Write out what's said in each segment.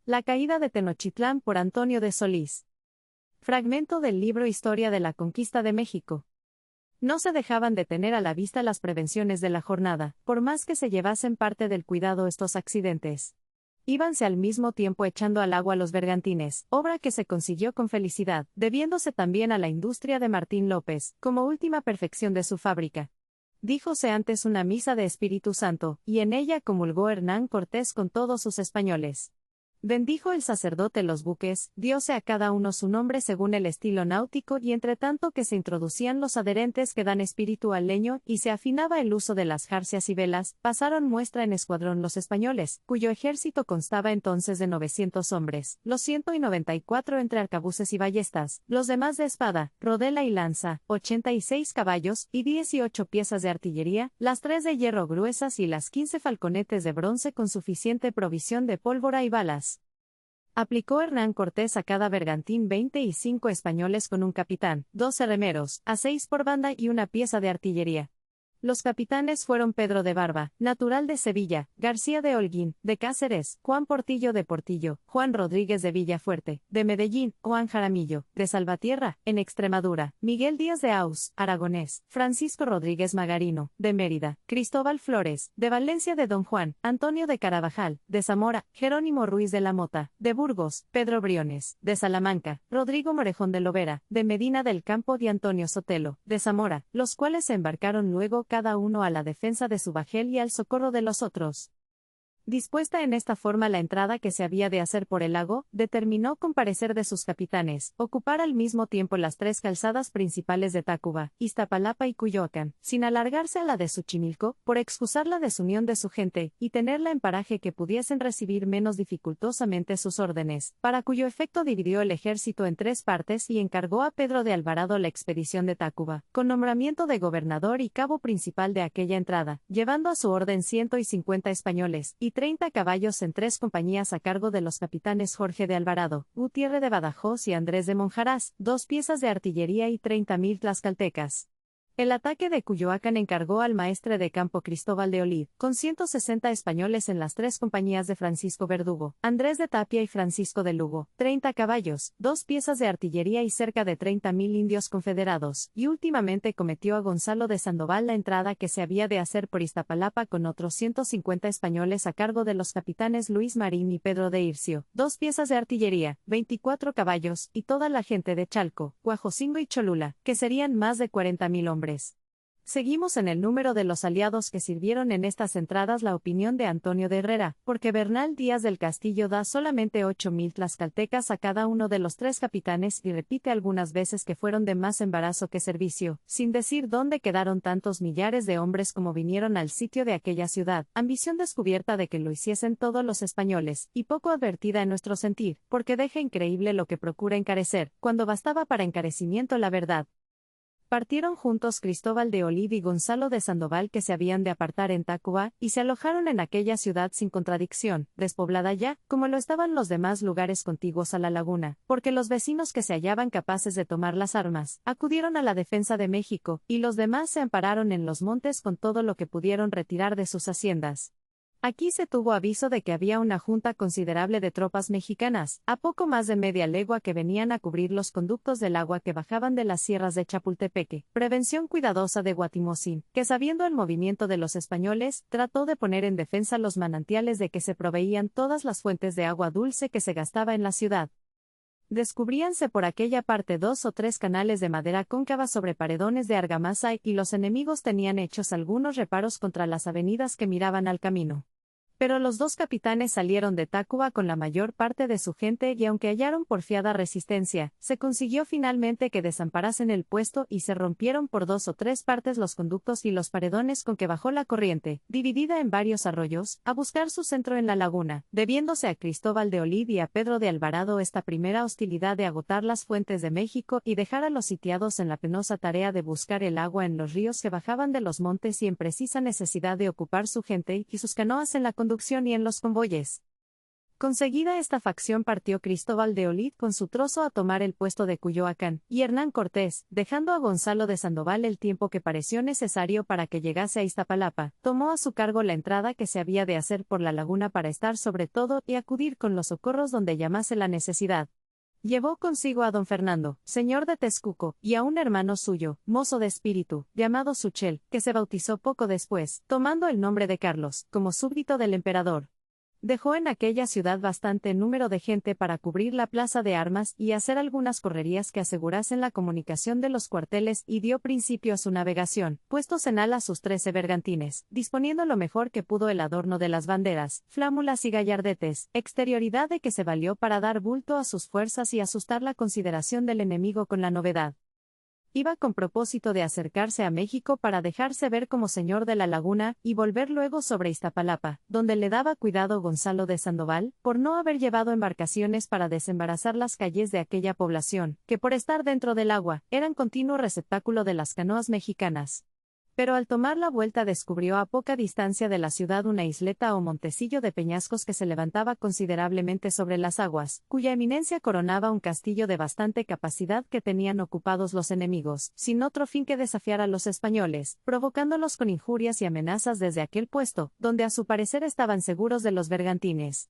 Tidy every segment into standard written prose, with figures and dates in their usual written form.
La caída de Tenochtitlán por Antonio de Solís. Fragmento del libro Historia de la Conquista de México. No se dejaban de tener a la vista las prevenciones de la jornada, por más que se llevasen parte del cuidado estos accidentes. Íbanse al mismo tiempo echando al agua los bergantines, obra que se consiguió con felicidad, debiéndose también a la industria de Martín López, como última perfección de su fábrica. Díjose antes una misa de Espíritu Santo, y en ella comulgó Hernán Cortés con todos sus españoles. Bendijo el sacerdote los buques, diose a cada uno su nombre según el estilo náutico y entre tanto que se introducían los adherentes que dan espíritu al leño y se afinaba el uso de las jarcias y velas, pasaron muestra en escuadrón los españoles, cuyo ejército constaba entonces de 900 hombres, los 194 entre arcabuces y ballestas, los demás de espada, rodela y lanza, 86 caballos y 18 piezas de artillería, las 3 de hierro gruesas y las 15 falconetes de bronce con suficiente provisión de pólvora y balas. Aplicó Hernán Cortés a cada bergantín 25 españoles con un capitán, 12 remeros, a 6 por banda y una pieza de artillería. Los capitanes fueron Pedro de Barba, natural de Sevilla, García de Holguín, de Cáceres, Juan Portillo de Portillo, Juan Rodríguez de Villafuerte, de Medellín, Juan Jaramillo, de Salvatierra, en Extremadura, Miguel Díaz de Aus, aragonés, Francisco Rodríguez Magarino, de Mérida, Cristóbal Flores, de Valencia de Don Juan, Antonio de Carabajal, de Zamora, Jerónimo Ruiz de la Mota, de Burgos, Pedro Briones, de Salamanca, Rodrigo Morejón de Lovera, de Medina del Campo y Antonio Sotelo, de Zamora, los cuales se embarcaron luego cada uno a la defensa de su bajel y al socorro de los otros. Dispuesta en esta forma la entrada que se había de hacer por el lago, determinó con parecer de sus capitanes, ocupar al mismo tiempo las 3 calzadas principales de Tacuba, Iztapalapa y Cuyoacán, sin alargarse a la de Xochimilco, por excusar la desunión de su gente, y tenerla en paraje que pudiesen recibir menos dificultosamente sus órdenes, para cuyo efecto dividió el ejército en 3 partes y encargó a Pedro de Alvarado la expedición de Tacuba, con nombramiento de gobernador y cabo principal de aquella entrada, llevando a su orden 150 españoles, y 30 caballos en 3 compañías a cargo de los capitanes Jorge de Alvarado, Gutiérrez de Badajoz y Andrés de Monjarás, 2 piezas de artillería y 30,000 tlaxcaltecas. El ataque de Cuyoacán encargó al maestre de campo Cristóbal de Olid, con 160 españoles en las 3 compañías de Francisco Verdugo, Andrés de Tapia y Francisco de Lugo, 30 caballos, 2 piezas de artillería y cerca de 30,000 indios confederados, y últimamente cometió a Gonzalo de Sandoval la entrada que se había de hacer por Iztapalapa con otros 150 españoles a cargo de los capitanes Luis Marín y Pedro de Ircio, 2 piezas de artillería, 24 caballos, y toda la gente de Chalco, Huajocingo y Cholula, que serían más de 40,000 hombres. Seguimos en el número de los aliados que sirvieron en estas entradas la opinión de Antonio de Herrera, porque Bernal Díaz del Castillo da solamente 8,000 tlaxcaltecas a cada uno de los 3 capitanes y repite algunas veces que fueron de más embarazo que servicio, sin decir dónde quedaron tantos millares de hombres como vinieron al sitio de aquella ciudad, ambición descubierta de que lo hiciesen todos los españoles, y poco advertida en nuestro sentir, porque deja increíble lo que procura encarecer, cuando bastaba para encarecimiento la verdad. Partieron juntos Cristóbal de Olid y Gonzalo de Sandoval que se habían de apartar en Tacuba, y se alojaron en aquella ciudad sin contradicción, despoblada ya, como lo estaban los demás lugares contiguos a la laguna, porque los vecinos que se hallaban capaces de tomar las armas, acudieron a la defensa de México, y los demás se ampararon en los montes con todo lo que pudieron retirar de sus haciendas. Aquí se tuvo aviso de que había una junta considerable de tropas mexicanas, a poco más de media legua que venían a cubrir los conductos del agua que bajaban de las sierras de Chapultepeque, prevención cuidadosa de Guatimozín, que sabiendo el movimiento de los españoles, trató de poner en defensa los manantiales de que se proveían todas las fuentes de agua dulce que se gastaba en la ciudad. Descubríanse por aquella parte 2 o 3 canales de madera cóncava sobre paredones de argamasa y los enemigos tenían hechos algunos reparos contra las avenidas que miraban al camino. Pero los 2 capitanes salieron de Tacuba con la mayor parte de su gente y aunque hallaron porfiada resistencia, se consiguió finalmente que desamparasen el puesto y se rompieron por 2 o 3 partes los conductos y los paredones con que bajó la corriente, dividida en varios arroyos, a buscar su centro en la laguna, debiéndose a Cristóbal de Olid y a Pedro de Alvarado esta primera hostilidad de agotar las fuentes de México y dejar a los sitiados en la penosa tarea de buscar el agua en los ríos que bajaban de los montes y en precisa necesidad de ocupar su gente y sus canoas en la conducción y en los convoyes. Conseguida esta facción partió Cristóbal de Olid con su trozo a tomar el puesto de Cuyoacán, y Hernán Cortés, dejando a Gonzalo de Sandoval el tiempo que pareció necesario para que llegase a Iztapalapa, tomó a su cargo la entrada que se había de hacer por la laguna para estar sobre todo y acudir con los socorros donde llamase la necesidad. Llevó consigo a don Fernando, señor de Tezcuco, y a un hermano suyo, mozo de espíritu, llamado Suchel, que se bautizó poco después, tomando el nombre de Carlos, como súbdito del emperador. Dejó en aquella ciudad bastante número de gente para cubrir la plaza de armas y hacer algunas correrías que asegurasen la comunicación de los cuarteles y dio principio a su navegación, puestos en ala sus 13 bergantines, disponiendo lo mejor que pudo el adorno de las banderas, flámulas y gallardetes, exterioridad de que se valió para dar bulto a sus fuerzas y asustar la consideración del enemigo con la novedad. Iba con propósito de acercarse a México para dejarse ver como señor de la laguna, y volver luego sobre Iztapalapa, donde le daba cuidado Gonzalo de Sandoval, por no haber llevado embarcaciones para desembarazar las calles de aquella población, que por estar dentro del agua, eran continuo receptáculo de las canoas mexicanas. Pero al tomar la vuelta descubrió a poca distancia de la ciudad una isleta o montecillo de peñascos que se levantaba considerablemente sobre las aguas, cuya eminencia coronaba un castillo de bastante capacidad que tenían ocupados los enemigos, sin otro fin que desafiar a los españoles, provocándolos con injurias y amenazas desde aquel puesto, donde a su parecer estaban seguros de los bergantines.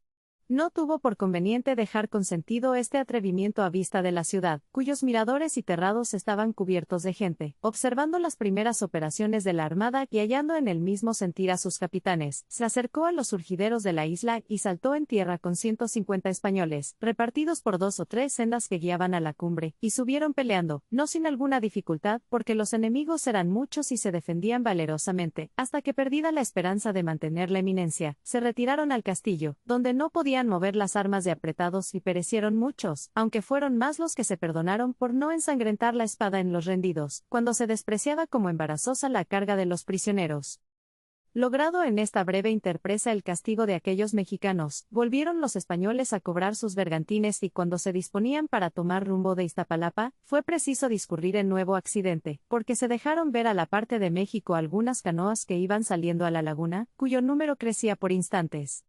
No tuvo por conveniente dejar consentido este atrevimiento a vista de la ciudad, cuyos miradores y terrados estaban cubiertos de gente, observando las primeras operaciones de la armada y hallando en el mismo sentir a sus capitanes, se acercó a los surgideros de la isla y saltó en tierra con 150 españoles, repartidos por 2 o 3 sendas que guiaban a la cumbre, y subieron peleando, no sin alguna dificultad, porque los enemigos eran muchos y se defendían valerosamente, hasta que perdida la esperanza de mantener la eminencia, se retiraron al castillo, donde no podían mover las armas de apretados y perecieron muchos, aunque fueron más los que se perdonaron por no ensangrentar la espada en los rendidos, cuando se despreciaba como embarazosa la carga de los prisioneros. Logrado en esta breve interpresa el castigo de aquellos mexicanos, volvieron los españoles a cobrar sus bergantines y cuando se disponían para tomar rumbo de Iztapalapa, fue preciso discurrir el nuevo accidente, porque se dejaron ver a la parte de México algunas canoas que iban saliendo a la laguna, cuyo número crecía por instantes.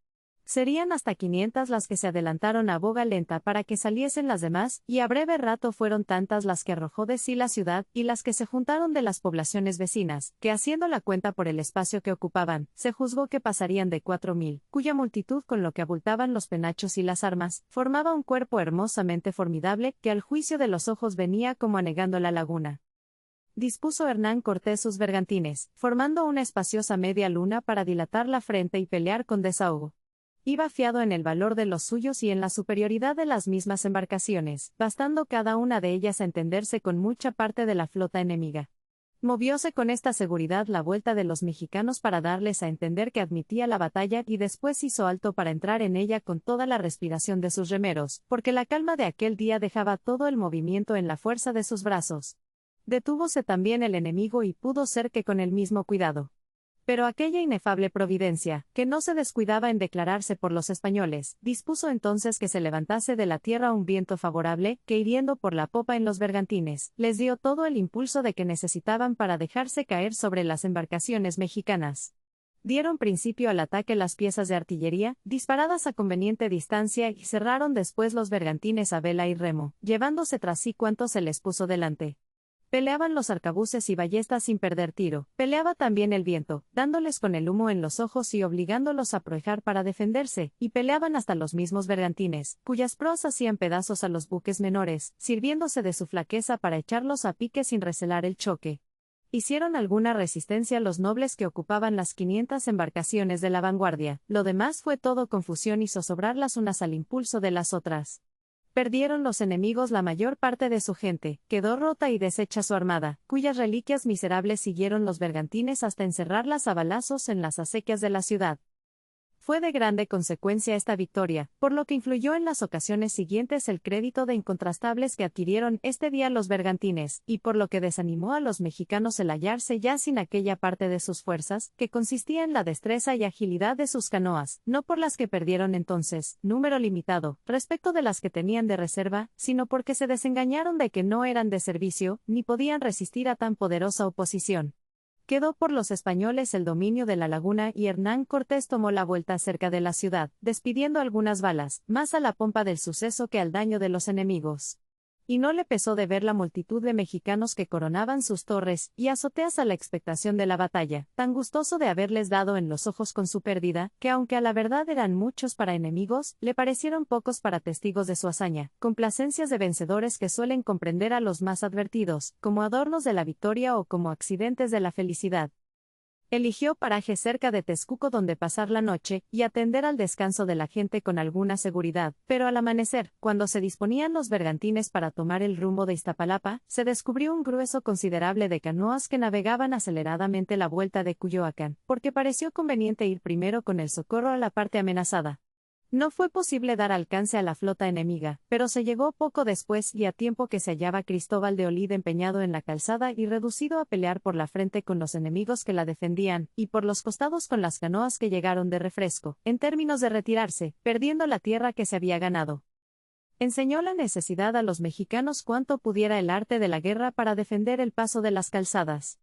Serían hasta 500 las que se adelantaron a boga lenta para que saliesen las demás, y a breve rato fueron tantas las que arrojó de sí la ciudad, y las que se juntaron de las poblaciones vecinas, que haciendo la cuenta por el espacio que ocupaban, se juzgó que pasarían de 4000, cuya multitud con lo que abultaban los penachos y las armas, formaba un cuerpo hermosamente formidable, que al juicio de los ojos venía como anegando la laguna. Dispuso Hernán Cortés sus bergantines, formando una espaciosa media luna para dilatar la frente y pelear con desahogo. Iba fiado en el valor de los suyos y en la superioridad de las mismas embarcaciones, bastando cada una de ellas a entenderse con mucha parte de la flota enemiga. Movióse con esta seguridad la vuelta de los mexicanos para darles a entender que admitía la batalla y después hizo alto para entrar en ella con toda la respiración de sus remeros, porque la calma de aquel día dejaba todo el movimiento en la fuerza de sus brazos. Detúvose también el enemigo y pudo ser que con el mismo cuidado. Pero aquella inefable providencia, que no se descuidaba en declararse por los españoles, dispuso entonces que se levantase de la tierra un viento favorable, que hiriendo por la popa en los bergantines, les dio todo el impulso de que necesitaban para dejarse caer sobre las embarcaciones mexicanas. Dieron principio al ataque las piezas de artillería, disparadas a conveniente distancia y cerraron después los bergantines a vela y remo, llevándose tras sí cuanto se les puso delante. Peleaban los arcabuces y ballestas sin perder tiro, peleaba también el viento, dándoles con el humo en los ojos y obligándolos a proejar para defenderse, y peleaban hasta los mismos bergantines, cuyas proas hacían pedazos a los buques menores, sirviéndose de su flaqueza para echarlos a pique sin recelar el choque. Hicieron alguna resistencia los nobles que ocupaban las 500 embarcaciones de la vanguardia, lo demás fue todo confusión y zozobrar las unas al impulso de las otras. Perdieron los enemigos la mayor parte de su gente, quedó rota y deshecha su armada, cuyas reliquias miserables siguieron los bergantines hasta encerrarlas a balazos en las acequias de la ciudad. Fue de grande consecuencia esta victoria, por lo que influyó en las ocasiones siguientes el crédito de incontrastables que adquirieron este día los bergantines, y por lo que desanimó a los mexicanos el hallarse ya sin aquella parte de sus fuerzas, que consistía en la destreza y agilidad de sus canoas, no por las que perdieron entonces, número limitado, respecto de las que tenían de reserva, sino porque se desengañaron de que no eran de servicio, ni podían resistir a tan poderosa oposición. Quedó por los españoles el dominio de la laguna y Hernán Cortés tomó la vuelta cerca de la ciudad, despidiendo algunas balas, más a la pompa del suceso que al daño de los enemigos. Y no le pesó de ver la multitud de mexicanos que coronaban sus torres y azoteas a la expectación de la batalla, tan gustoso de haberles dado en los ojos con su pérdida, que aunque a la verdad eran muchos para enemigos, le parecieron pocos para testigos de su hazaña, complacencias de vencedores que suelen comprender a los más advertidos, como adornos de la victoria o como accidentes de la felicidad. Eligió paraje cerca de Texcoco donde pasar la noche y atender al descanso de la gente con alguna seguridad, pero al amanecer, cuando se disponían los bergantines para tomar el rumbo de Iztapalapa, se descubrió un grueso considerable de canoas que navegaban aceleradamente la vuelta de Cuyoacán, porque pareció conveniente ir primero con el socorro a la parte amenazada. No fue posible dar alcance a la flota enemiga, pero se llegó poco después y a tiempo que se hallaba Cristóbal de Olid empeñado en la calzada y reducido a pelear por la frente con los enemigos que la defendían, y por los costados con las canoas que llegaron de refresco, en términos de retirarse, perdiendo la tierra que se había ganado. Enseñó la necesidad a los mexicanos cuanto pudiera el arte de la guerra para defender el paso de las calzadas.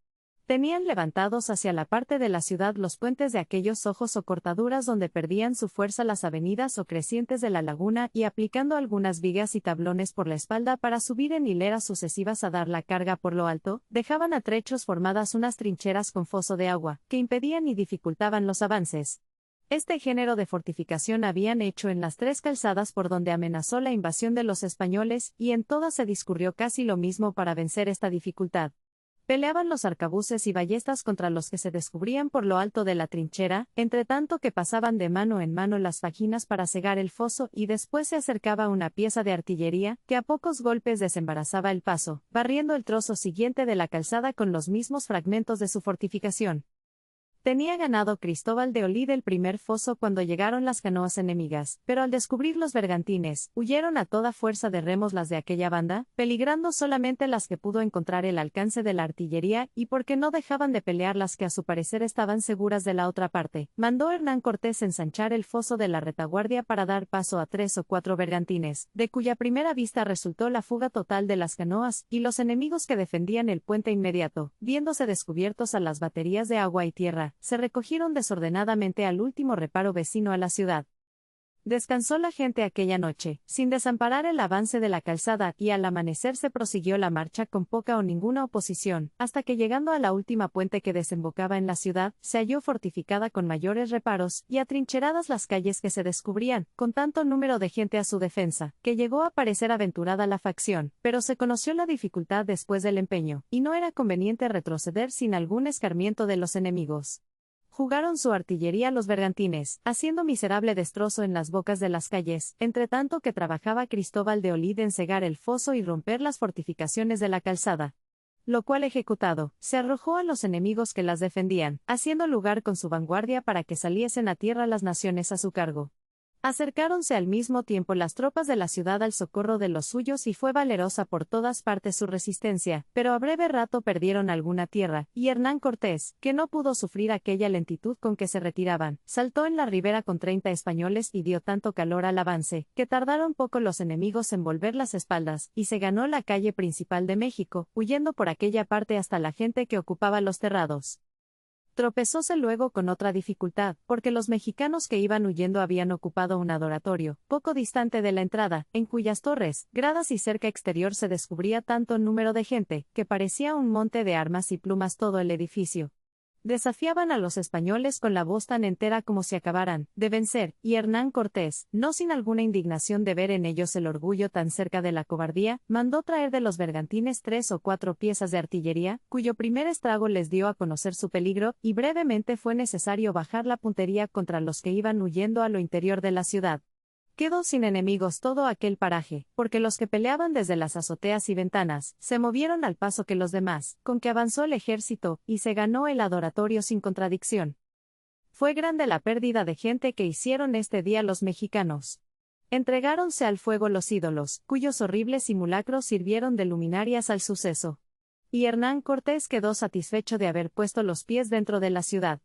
Tenían levantados hacia la parte de la ciudad los puentes de aquellos ojos o cortaduras donde perdían su fuerza las avenidas o crecientes de la laguna y aplicando algunas vigas y tablones por la espalda para subir en hileras sucesivas a dar la carga por lo alto, dejaban a trechos formadas unas trincheras con foso de agua, que impedían y dificultaban los avances. Este género de fortificación habían hecho en las tres calzadas por donde amenazó la invasión de los españoles, y en todas se discurrió casi lo mismo para vencer esta dificultad. Peleaban los arcabuces y ballestas contra los que se descubrían por lo alto de la trinchera, entre tanto que pasaban de mano en mano las fajinas para cegar el foso y después se acercaba una pieza de artillería, que a pocos golpes desembarazaba el paso, barriendo el trozo siguiente de la calzada con los mismos fragmentos de su fortificación. Tenía ganado Cristóbal de Olid el primer foso cuando llegaron las canoas enemigas, pero al descubrir los bergantines, huyeron a toda fuerza de remos las de aquella banda, peligrando solamente las que pudo encontrar el alcance de la artillería, y porque no dejaban de pelear las que a su parecer estaban seguras de la otra parte, mandó Hernán Cortés ensanchar el foso de la retaguardia para dar paso a 3 o 4 bergantines, de cuya primera vista resultó la fuga total de las canoas, y los enemigos que defendían el puente inmediato, viéndose descubiertos a las baterías de agua y tierra, se recogieron desordenadamente al último reparo vecino a la ciudad. Descansó la gente aquella noche, sin desamparar el avance de la calzada, y al amanecer se prosiguió la marcha con poca o ninguna oposición, hasta que llegando a la última puente que desembocaba en la ciudad, se halló fortificada con mayores reparos, y atrincheradas las calles que se descubrían, con tanto número de gente a su defensa, que llegó a parecer aventurada la facción, pero se conoció la dificultad después del empeño, y no era conveniente retroceder sin algún escarmiento de los enemigos. Jugaron su artillería los bergantines, haciendo miserable destrozo en las bocas de las calles, entre tanto que trabajaba Cristóbal de Olid en cegar el foso y romper las fortificaciones de la calzada. Lo cual ejecutado, se arrojó a los enemigos que las defendían, haciendo lugar con su vanguardia para que saliesen a tierra las naciones a su cargo. Acercáronse al mismo tiempo las tropas de la ciudad al socorro de los suyos y fue valerosa por todas partes su resistencia, pero a breve rato perdieron alguna tierra, y Hernán Cortés, que no pudo sufrir aquella lentitud con que se retiraban, saltó en la ribera con 30 españoles y dio tanto calor al avance, que tardaron poco los enemigos en volver las espaldas, y se ganó la calle principal de México, huyendo por aquella parte hasta la gente que ocupaba los terrados. Tropezóse luego con otra dificultad, porque los mexicanos que iban huyendo habían ocupado un adoratorio, poco distante de la entrada, en cuyas torres, gradas y cerca exterior se descubría tanto número de gente, que parecía un monte de armas y plumas todo el edificio. Desafiaban a los españoles con la voz tan entera como si acabaran de vencer, y Hernán Cortés, no sin alguna indignación de ver en ellos el orgullo tan cerca de la cobardía, mandó traer de los bergantines 3 o 4 piezas de artillería, cuyo primer estrago les dio a conocer su peligro, y brevemente fue necesario bajar la puntería contra los que iban huyendo a lo interior de la ciudad. Quedó sin enemigos todo aquel paraje, porque los que peleaban desde las azoteas y ventanas, se movieron al paso que los demás, con que avanzó el ejército, y se ganó el adoratorio sin contradicción. Fue grande la pérdida de gente que hicieron este día los mexicanos. Entregáronse al fuego los ídolos, cuyos horribles simulacros sirvieron de luminarias al suceso. Y Hernán Cortés quedó satisfecho de haber puesto los pies dentro de la ciudad.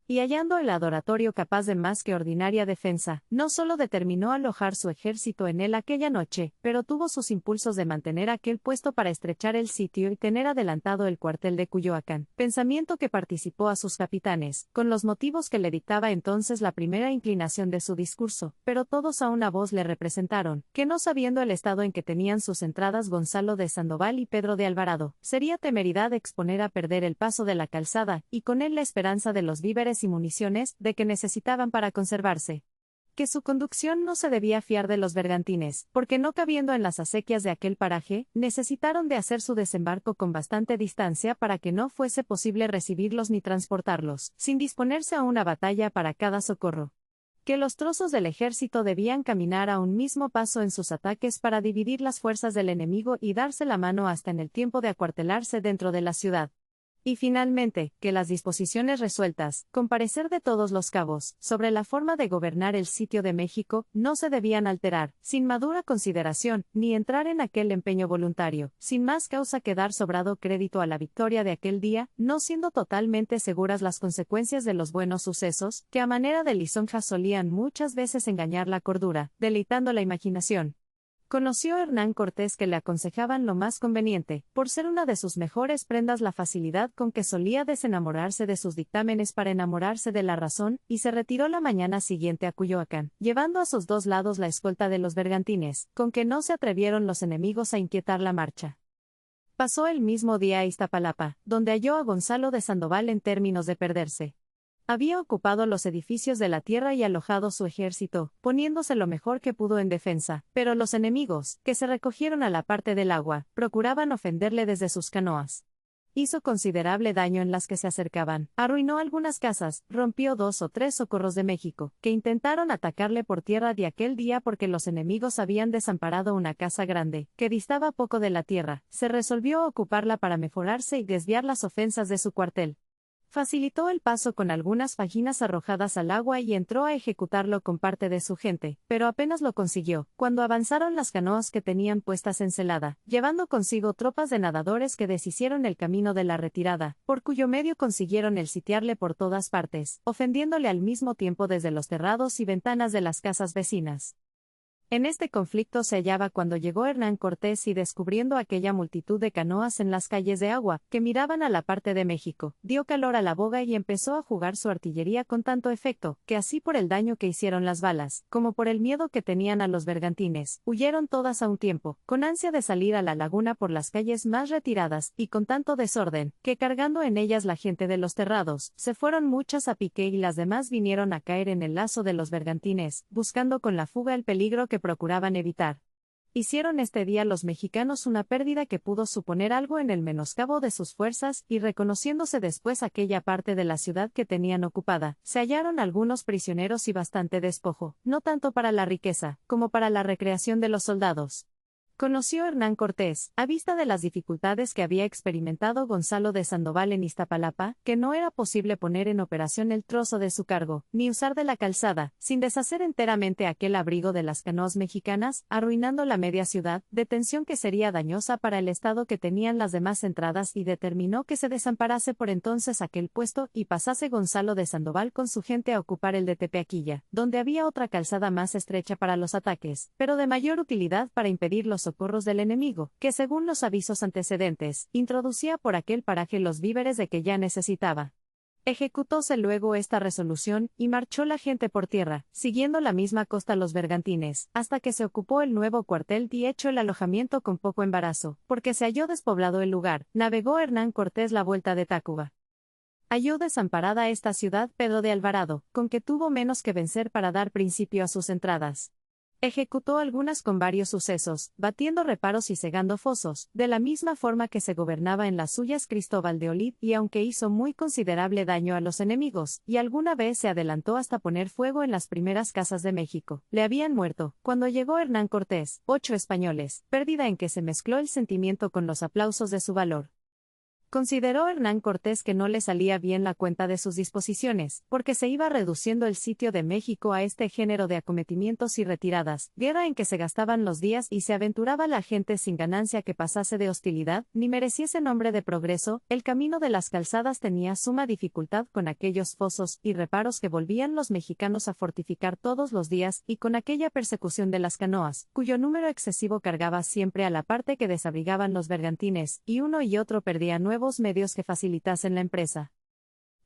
Y hallando el adoratorio capaz de más que ordinaria defensa, no solo determinó alojar su ejército en él aquella noche, pero tuvo sus impulsos de mantener aquel puesto para estrechar el sitio y tener adelantado el cuartel de Cuyoacán, pensamiento que participó a sus capitanes, con los motivos que le dictaba entonces la primera inclinación de su discurso, pero todos a una voz le representaron, que no sabiendo el estado en que tenían sus entradas Gonzalo de Sandoval y Pedro de Alvarado, sería temeridad exponer a perder el paso de la calzada, y con él la esperanza de los víveres y municiones de que necesitaban para conservarse. Que su conducción no se debía fiar de los bergantines, porque no cabiendo en las acequias de aquel paraje, necesitaron de hacer su desembarco con bastante distancia para que no fuese posible recibirlos ni transportarlos, sin disponerse a una batalla para cada socorro. Que los trozos del ejército debían caminar a un mismo paso en sus ataques para dividir las fuerzas del enemigo y darse la mano hasta en el tiempo de acuartelarse dentro de la ciudad. Y finalmente, que las disposiciones resueltas, con parecer de todos los cabos, sobre la forma de gobernar el sitio de México, no se debían alterar, sin madura consideración, ni entrar en aquel empeño voluntario, sin más causa que dar sobrado crédito a la victoria de aquel día, no siendo totalmente seguras las consecuencias de los buenos sucesos, que a manera de lisonja solían muchas veces engañar la cordura, deleitando la imaginación. Conoció Hernán Cortés que le aconsejaban lo más conveniente, por ser una de sus mejores prendas la facilidad con que solía desenamorarse de sus dictámenes para enamorarse de la razón, y se retiró la mañana siguiente a Cuyoacán, llevando a sus dos lados la escolta de los bergantines, con que no se atrevieron los enemigos a inquietar la marcha. Pasó el mismo día a Iztapalapa, donde halló a Gonzalo de Sandoval en términos de perderse. Había ocupado los edificios de la tierra y alojado su ejército, poniéndose lo mejor que pudo en defensa, pero los enemigos, que se recogieron a la parte del agua, procuraban ofenderle desde sus canoas. Hizo considerable daño en las que se acercaban, arruinó algunas casas, rompió 2 o 3 socorros de México, que intentaron atacarle por tierra de aquel día porque los enemigos habían desamparado una casa grande, que distaba poco de la tierra, se resolvió ocuparla para mejorarse y desviar las ofensas de su cuartel. Facilitó el paso con algunas fajinas arrojadas al agua y entró a ejecutarlo con parte de su gente, pero apenas lo consiguió, cuando avanzaron las canoas que tenían puestas en celada, llevando consigo tropas de nadadores que deshicieron el camino de la retirada, por cuyo medio consiguieron el sitiarle por todas partes, ofendiéndole al mismo tiempo desde los terrados y ventanas de las casas vecinas. En este conflicto se hallaba cuando llegó Hernán Cortés y descubriendo aquella multitud de canoas en las calles de agua, que miraban a la parte de México, dio calor a la boga y empezó a jugar su artillería con tanto efecto, que así por el daño que hicieron las balas, como por el miedo que tenían a los bergantines, huyeron todas a un tiempo, con ansia de salir a la laguna por las calles más retiradas, y con tanto desorden, que cargando en ellas la gente de los terrados, se fueron muchas a pique y las demás vinieron a caer en el lazo de los bergantines, buscando con la fuga el peligro que procuraban evitar. Hicieron este día los mexicanos una pérdida que pudo suponer algo en el menoscabo de sus fuerzas, y reconociéndose después aquella parte de la ciudad que tenían ocupada, se hallaron algunos prisioneros y bastante despojo, no tanto para la riqueza, como para la recreación de los soldados. Conoció Hernán Cortés, a vista de las dificultades que había experimentado Gonzalo de Sandoval en Iztapalapa, que no era posible poner en operación el trozo de su cargo, ni usar de la calzada, sin deshacer enteramente aquel abrigo de las canoas mexicanas, arruinando la media ciudad, detención que sería dañosa para el estado que tenían las demás entradas, y determinó que se desamparase por entonces aquel puesto y pasase Gonzalo de Sandoval con su gente a ocupar el de Tepeaquilla, donde había otra calzada más estrecha para los ataques, pero de mayor utilidad para impedir los socorros del enemigo, que según los avisos antecedentes, introducía por aquel paraje los víveres de que ya necesitaba. Ejecutóse luego esta resolución, y marchó la gente por tierra, siguiendo la misma costa los bergantines, hasta que se ocupó el nuevo cuartel y hecho el alojamiento con poco embarazo, porque se halló despoblado el lugar, navegó Hernán Cortés la vuelta de Tacuba. Halló desamparada esta ciudad Pedro de Alvarado, con que tuvo menos que vencer para dar principio a sus entradas. Ejecutó algunas con varios sucesos, batiendo reparos y cegando fosos, de la misma forma que se gobernaba en las suyas Cristóbal de Olid, y aunque hizo muy considerable daño a los enemigos, y alguna vez se adelantó hasta poner fuego en las primeras casas de México, le habían muerto, cuando llegó Hernán Cortés, 8 españoles, pérdida en que se mezcló el sentimiento con los aplausos de su valor. Consideró Hernán Cortés que no le salía bien la cuenta de sus disposiciones, porque se iba reduciendo el sitio de México a este género de acometimientos y retiradas, guerra en que se gastaban los días y se aventuraba la gente sin ganancia que pasase de hostilidad, ni mereciese nombre de progreso. El camino de las calzadas tenía suma dificultad con aquellos fosos y reparos que volvían los mexicanos a fortificar todos los días, y con aquella persecución de las canoas, cuyo número excesivo cargaba siempre a la parte que desabrigaban los bergantines, y uno y otro perdían nuevos medios que facilitasen la empresa.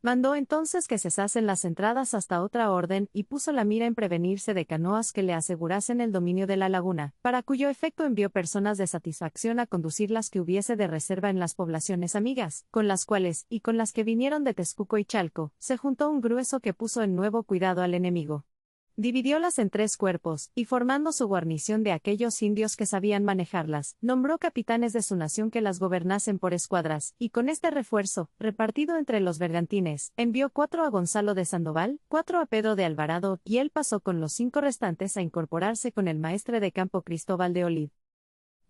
Mandó entonces que cesasen las entradas hasta otra orden y puso la mira en prevenirse de canoas que le asegurasen el dominio de la laguna, para cuyo efecto envió personas de satisfacción a conducir las que hubiese de reserva en las poblaciones amigas, con las cuales, y con las que vinieron de Texcoco y Chalco, se juntó un grueso que puso en nuevo cuidado al enemigo. Dividiólas en 3 cuerpos, y formando su guarnición de aquellos indios que sabían manejarlas, nombró capitanes de su nación que las gobernasen por escuadras, y con este refuerzo, repartido entre los bergantines, envió 4 a Gonzalo de Sandoval, 4 a Pedro de Alvarado, y él pasó con los 5 restantes a incorporarse con el maestre de campo Cristóbal de Olid.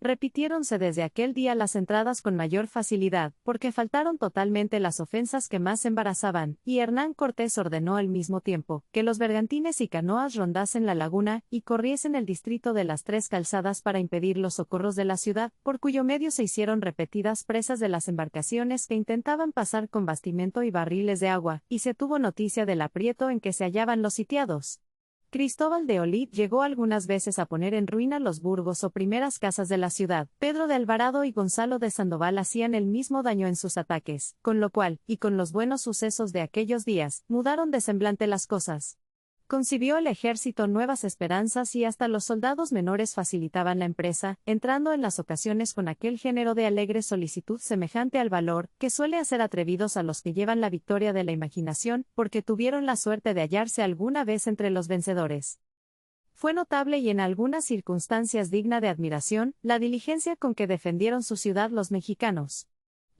Repitiéronse desde aquel día las entradas con mayor facilidad, porque faltaron totalmente las ofensas que más embarazaban, y Hernán Cortés ordenó al mismo tiempo, que los bergantines y canoas rondasen la laguna, y corriesen el distrito de las 3 calzadas para impedir los socorros de la ciudad, por cuyo medio se hicieron repetidas presas de las embarcaciones que intentaban pasar con bastimento y barriles de agua, y se tuvo noticia del aprieto en que se hallaban los sitiados. Cristóbal de Olid llegó algunas veces a poner en ruina los burgos o primeras casas de la ciudad. Pedro de Alvarado y Gonzalo de Sandoval hacían el mismo daño en sus ataques, con lo cual, y con los buenos sucesos de aquellos días, mudaron de semblante las cosas. Concibió el ejército nuevas esperanzas y hasta los soldados menores facilitaban la empresa, entrando en las ocasiones con aquel género de alegre solicitud semejante al valor, que suele hacer atrevidos a los que llevan la victoria de la imaginación, porque tuvieron la suerte de hallarse alguna vez entre los vencedores. Fue notable y en algunas circunstancias digna de admiración, la diligencia con que defendieron su ciudad los mexicanos.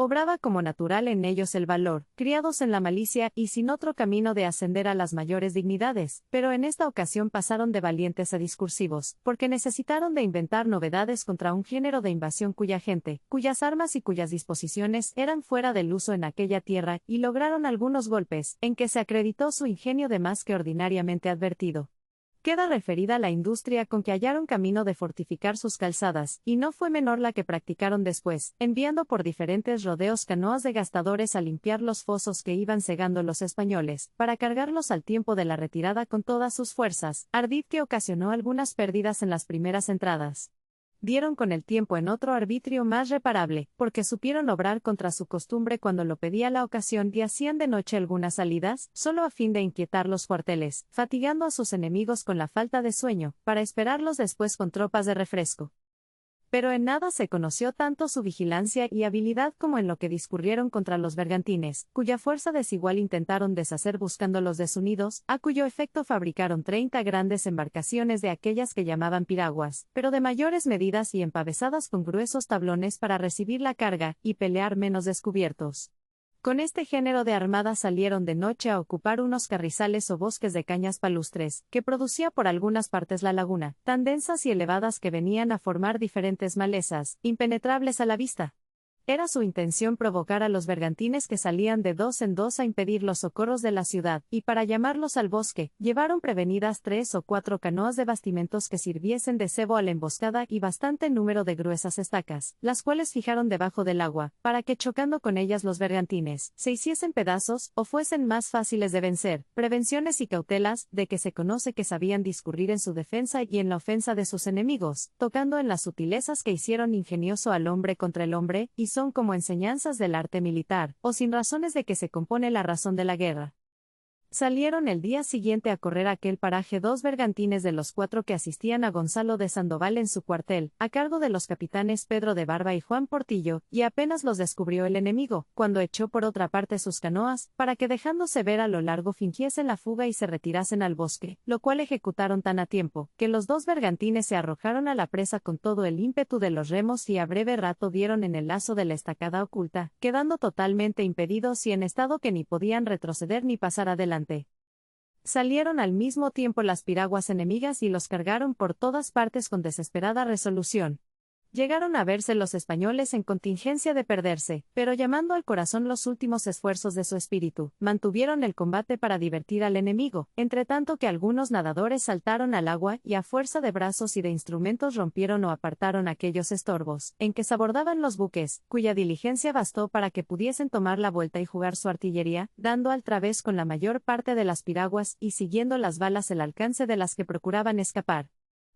Obraba como natural en ellos el valor, criados en la malicia y sin otro camino de ascender a las mayores dignidades, pero en esta ocasión pasaron de valientes a discursivos, porque necesitaron de inventar novedades contra un género de invasión cuya gente, cuyas armas y cuyas disposiciones eran fuera del uso en aquella tierra, y lograron algunos golpes, en que se acreditó su ingenio de más que ordinariamente advertido. Queda referida la industria con que hallaron camino de fortificar sus calzadas, y no fue menor la que practicaron después, enviando por diferentes rodeos canoas de gastadores a limpiar los fosos que iban cegando los españoles, para cargarlos al tiempo de la retirada con todas sus fuerzas, ardid que ocasionó algunas pérdidas en las primeras entradas. Dieron con el tiempo en otro arbitrio más reparable, porque supieron obrar contra su costumbre cuando lo pedía la ocasión y hacían de noche algunas salidas, solo a fin de inquietar los cuarteles, fatigando a sus enemigos con la falta de sueño, para esperarlos después con tropas de refresco. Pero en nada se conoció tanto su vigilancia y habilidad como en lo que discurrieron contra los bergantines, cuya fuerza desigual intentaron deshacer buscándolos desunidos, a cuyo efecto fabricaron 30 grandes embarcaciones de aquellas que llamaban piraguas, pero de mayores medidas y empavesadas con gruesos tablones para recibir la carga, y pelear menos descubiertos. Con este género de armada salieron de noche a ocupar unos carrizales o bosques de cañas palustres, que producía por algunas partes la laguna, tan densas y elevadas que venían a formar diferentes malezas, impenetrables a la vista. Era su intención provocar a los bergantines que salían de 2 en 2 a impedir los socorros de la ciudad, y para llamarlos al bosque, llevaron prevenidas 3 o 4 canoas de bastimentos que sirviesen de cebo a la emboscada y bastante número de gruesas estacas, las cuales fijaron debajo del agua, para que chocando con ellas los bergantines, se hiciesen pedazos, o fuesen más fáciles de vencer, prevenciones y cautelas, de que se conoce que sabían discurrir en su defensa y en la ofensa de sus enemigos, tocando en las sutilezas que hicieron ingenioso al hombre contra el hombre, y son como enseñanzas del arte militar, o sin razones de que se compone la razón de la guerra. Salieron el día siguiente a correr a aquel paraje 2 bergantines de los 4 que asistían a Gonzalo de Sandoval en su cuartel, a cargo de los capitanes Pedro de Barba y Juan Portillo, y apenas los descubrió el enemigo, cuando echó por otra parte sus canoas, para que dejándose ver a lo largo fingiesen la fuga y se retirasen al bosque, lo cual ejecutaron tan a tiempo, que los 2 bergantines se arrojaron a la presa con todo el ímpetu de los remos y a breve rato dieron en el lazo de la estacada oculta, quedando totalmente impedidos y en estado que ni podían retroceder ni pasar adelante. Salieron al mismo tiempo las piraguas enemigas y los cargaron por todas partes con desesperada resolución. Llegaron a verse los españoles en contingencia de perderse, pero llamando al corazón los últimos esfuerzos de su espíritu, mantuvieron el combate para divertir al enemigo, entre tanto que algunos nadadores saltaron al agua y a fuerza de brazos y de instrumentos rompieron o apartaron aquellos estorbos, en que se abordaban los buques, cuya diligencia bastó para que pudiesen tomar la vuelta y jugar su artillería, dando al través con la mayor parte de las piraguas y siguiendo las balas el alcance de las que procuraban escapar.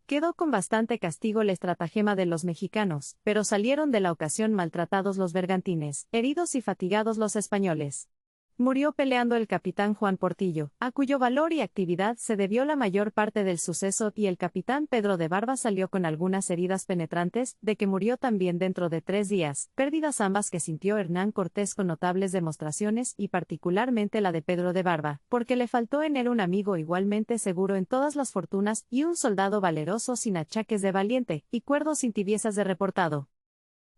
Quedó con bastante castigo el estratagema de los mexicanos, pero salieron de la ocasión maltratados los bergantines, heridos y fatigados los españoles. Murió peleando el capitán Juan Portillo, a cuyo valor y actividad se debió la mayor parte del suceso, y el capitán Pedro de Barba salió con algunas heridas penetrantes, de que murió también dentro de 3 días, pérdidas ambas que sintió Hernán Cortés con notables demostraciones, y particularmente la de Pedro de Barba, porque le faltó en él un amigo igualmente seguro en todas las fortunas, y un soldado valeroso sin achaques de valiente, y cuerdo sin tibiezas de reportado.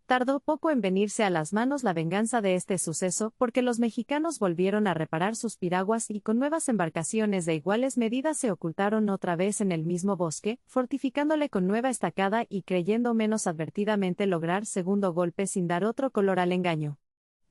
Tardó poco en venirse a las manos la venganza de este suceso, porque los mexicanos volvieron a reparar sus piraguas y con nuevas embarcaciones de iguales medidas se ocultaron otra vez en el mismo bosque, fortificándole con nueva estacada y creyendo menos advertidamente lograr segundo golpe sin dar otro color al engaño.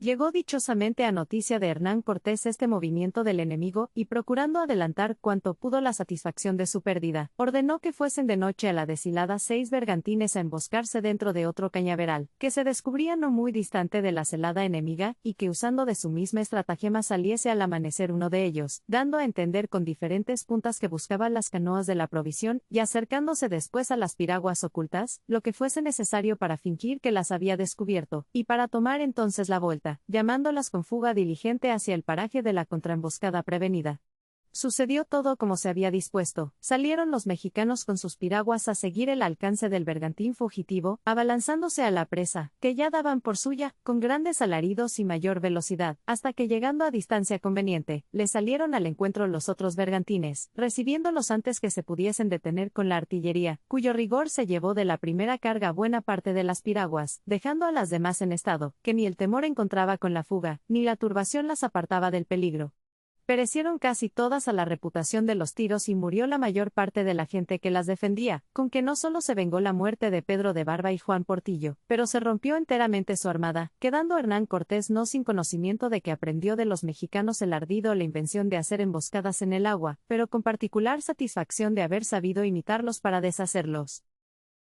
Llegó dichosamente a noticia de Hernán Cortés este movimiento del enemigo, y procurando adelantar cuanto pudo la satisfacción de su pérdida, ordenó que fuesen de noche a la deshilada 6 bergantines a emboscarse dentro de otro cañaveral, que se descubría no muy distante de la celada enemiga, y que usando de su misma estratagema saliese al amanecer uno de ellos, dando a entender con diferentes puntas que buscaba las canoas de la provisión, y acercándose después a las piraguas ocultas, lo que fuese necesario para fingir que las había descubierto, y para tomar entonces la vuelta, llamándolas con fuga diligente hacia el paraje de la contraemboscada prevenida. Sucedió todo como se había dispuesto. Salieron los mexicanos con sus piraguas a seguir el alcance del bergantín fugitivo, abalanzándose a la presa, que ya daban por suya, con grandes alaridos y mayor velocidad, hasta que llegando a distancia conveniente, le salieron al encuentro los otros bergantines, recibiéndolos antes que se pudiesen detener con la artillería, cuyo rigor se llevó de la primera carga buena parte de las piraguas, dejando a las demás en estado, que ni el temor encontraba con la fuga, ni la turbación las apartaba del peligro. Perecieron casi todas a la reputación de los tiros y murió la mayor parte de la gente que las defendía, con que no solo se vengó la muerte de Pedro de Barba y Juan Portillo, pero se rompió enteramente su armada, quedando Hernán Cortés no sin conocimiento de que aprendió de los mexicanos el ardido o la invención de hacer emboscadas en el agua, pero con particular satisfacción de haber sabido imitarlos para deshacerlos.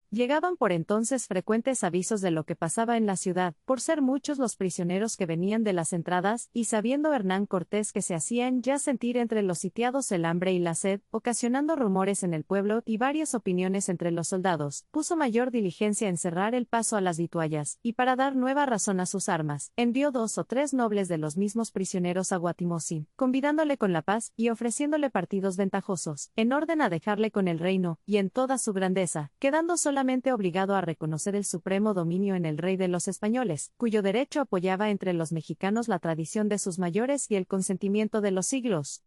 Llegaban por entonces frecuentes avisos de lo que pasaba en la ciudad, por ser muchos los prisioneros que venían de las entradas, y sabiendo Hernán Cortés que se hacían ya sentir entre los sitiados el hambre y la sed, ocasionando rumores en el pueblo y varias opiniones entre los soldados, puso mayor diligencia en cerrar el paso a las vituallas, y para dar nueva razón a sus armas, envió 2 o 3 nobles de los mismos prisioneros a Guatimozín, convidándole con la paz y ofreciéndole partidos ventajosos, en orden a dejarle con el reino, y en toda su grandeza, quedando solamente obligado a reconocer el supremo dominio en el rey de los españoles, cuyo derecho apoyaba entre los mexicanos la tradición de sus mayores y el consentimiento de los siglos.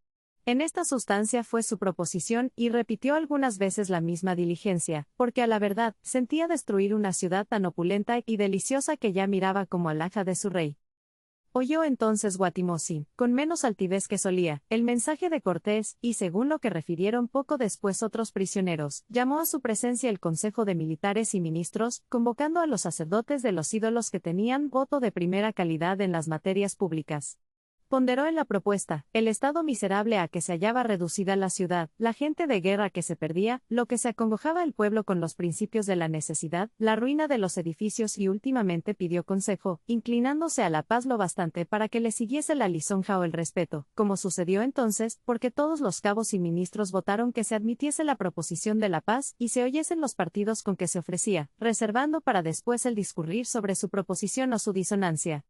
En esta sustancia fue su proposición, y repitió algunas veces la misma diligencia, porque a la verdad, sentía destruir una ciudad tan opulenta y deliciosa que ya miraba como alhaja de su rey. Oyó entonces Guatimozín, con menos altivez que solía, el mensaje de Cortés, y según lo que refirieron poco después otros prisioneros, llamó a su presencia el consejo de militares y ministros, convocando a los sacerdotes de los ídolos que tenían voto de primera calidad en las materias públicas. Ponderó en la propuesta, el estado miserable a que se hallaba reducida la ciudad, la gente de guerra que se perdía, lo que se acongojaba el pueblo con los principios de la necesidad, la ruina de los edificios y últimamente pidió consejo, inclinándose a la paz lo bastante para que le siguiese la lisonja o el respeto, como sucedió entonces, porque todos los cabos y ministros votaron que se admitiese la proposición de la paz y se oyesen los partidos con que se ofrecía, reservando para después el discurrir sobre su proposición o su disonancia.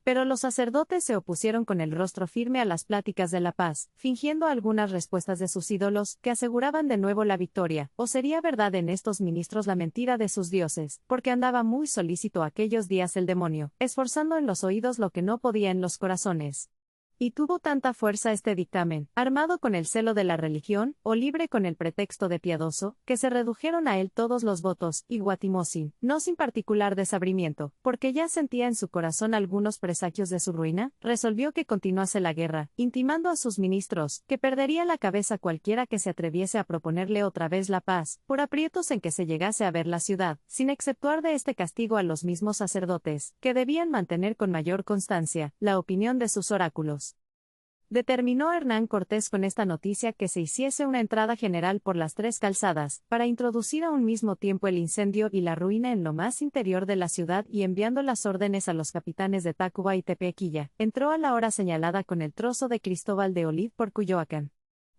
Pero los sacerdotes se opusieron con el rostro firme a las pláticas de la paz, fingiendo algunas respuestas de sus ídolos, que aseguraban de nuevo la victoria, o sería verdad en estos ministros la mentira de sus dioses, porque andaba muy solícito aquellos días el demonio, esforzando en los oídos lo que no podía en los corazones. Y tuvo tanta fuerza este dictamen, armado con el celo de la religión, o libre con el pretexto de piadoso, que se redujeron a él todos los votos, y Guatimozin, no sin particular desabrimiento, porque ya sentía en su corazón algunos presagios de su ruina, resolvió que continuase la guerra, intimando a sus ministros, que perdería la cabeza cualquiera que se atreviese a proponerle otra vez la paz, por aprietos en que se llegase a ver la ciudad, sin exceptuar de este castigo a los mismos sacerdotes, que debían mantener con mayor constancia la opinión de sus oráculos. Determinó Hernán Cortés con esta noticia que se hiciese una entrada general por las tres calzadas, para introducir a un mismo tiempo el incendio y la ruina en lo más interior de la ciudad, y enviando las órdenes a los capitanes de Tacuba y Tepequilla, entró a la hora señalada con el trozo de Cristóbal de Olid por Cuyoacán.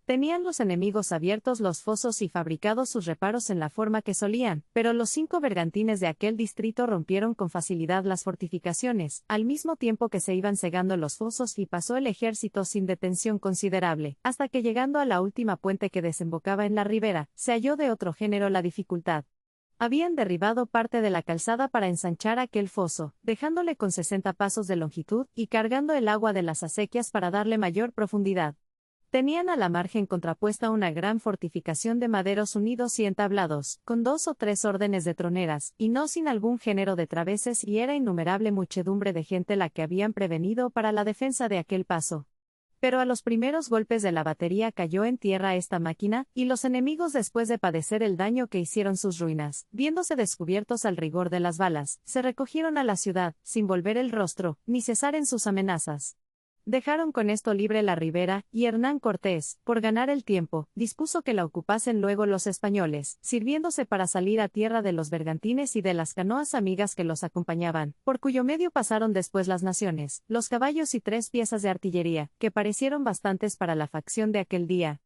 Tenían los enemigos abiertos los fosos y fabricados sus reparos en la forma que solían, pero los 5 bergantines de aquel distrito rompieron con facilidad las fortificaciones, al mismo tiempo que se iban cegando los fosos, y pasó el ejército sin detención considerable, hasta que llegando a la última puente que desembocaba en la ribera, se halló de otro género la dificultad. Habían derribado parte de la calzada para ensanchar aquel foso, dejándole con 60 pasos de longitud, y cargando el agua de las acequias para darle mayor profundidad. Tenían a la margen contrapuesta una gran fortificación de maderos unidos y entablados, con 2 o 3 órdenes de troneras, y no sin algún género de traveses, y era innumerable muchedumbre de gente la que habían prevenido para la defensa de aquel paso. Pero a los primeros golpes de la batería cayó en tierra esta máquina, y los enemigos, después de padecer el daño que hicieron sus ruinas, viéndose descubiertos al rigor de las balas, se recogieron a la ciudad, sin volver el rostro, ni cesar en sus amenazas. Dejaron con esto libre la ribera, y Hernán Cortés, por ganar el tiempo, dispuso que la ocupasen luego los españoles, sirviéndose para salir a tierra de los bergantines y de las canoas amigas que los acompañaban, por cuyo medio pasaron después las naciones, los caballos y 3 piezas de artillería, que parecieron bastantes para la facción de aquel día.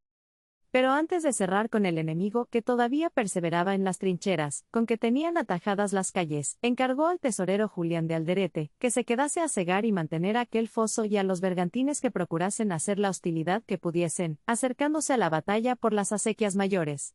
Pero antes de cerrar con el enemigo, que todavía perseveraba en las trincheras, con que tenían atajadas las calles, encargó al tesorero Julián de Alderete, que se quedase a cegar y mantener aquel foso, y a los bergantines que procurasen hacer la hostilidad que pudiesen, acercándose a la batalla por las acequias mayores.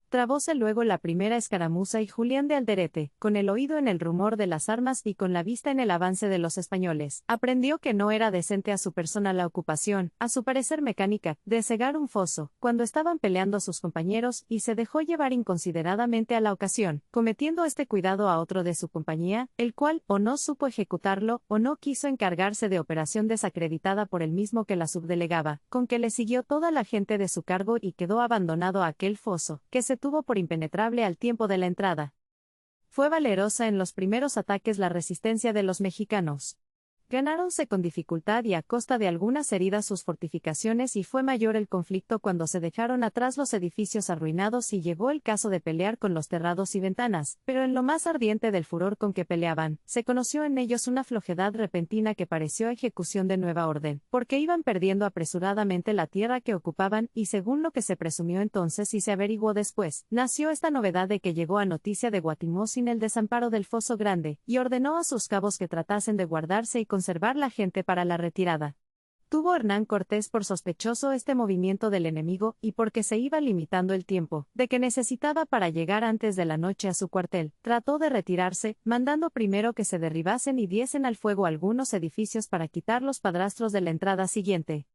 Trabóse luego la primera escaramuza, y Julián de Alderete, con el oído en el rumor de las armas y con la vista en el avance de los españoles, aprendió que no era decente a su persona la ocupación, a su parecer mecánica, de cegar un foso, cuando estaban peleando sus compañeros, y se dejó llevar inconsideradamente a la ocasión, cometiendo este cuidado a otro de su compañía, el cual o no supo ejecutarlo, o no quiso encargarse de operación desacreditada por el mismo que la subdelegaba, con que le siguió toda la gente de su cargo, y quedó abandonado aquel foso, que se tuvo por impenetrable al tiempo de la entrada. Fue valerosa en los primeros ataques la resistencia de los mexicanos. Ganáronse con dificultad y a costa de algunas heridas sus fortificaciones, y fue mayor el conflicto cuando se dejaron atrás los edificios arruinados y llegó el caso de pelear con los terrados y ventanas, pero en lo más ardiente del furor con que peleaban, se conoció en ellos una flojedad repentina que pareció ejecución de nueva orden, porque iban perdiendo apresuradamente la tierra que ocupaban, y según lo que se presumió entonces y se averiguó después, nació esta novedad de que llegó a noticia de Guatimozin el desamparo del Foso Grande, y ordenó a sus cabos que tratasen de guardarse y conservar la gente para la retirada. Tuvo Hernán Cortés por sospechoso este movimiento del enemigo, y porque se iba limitando el tiempo de que necesitaba para llegar antes de la noche a su cuartel, trató de retirarse, mandando primero que se derribasen y diesen al fuego algunos edificios para quitar los padrastros de la entrada siguiente.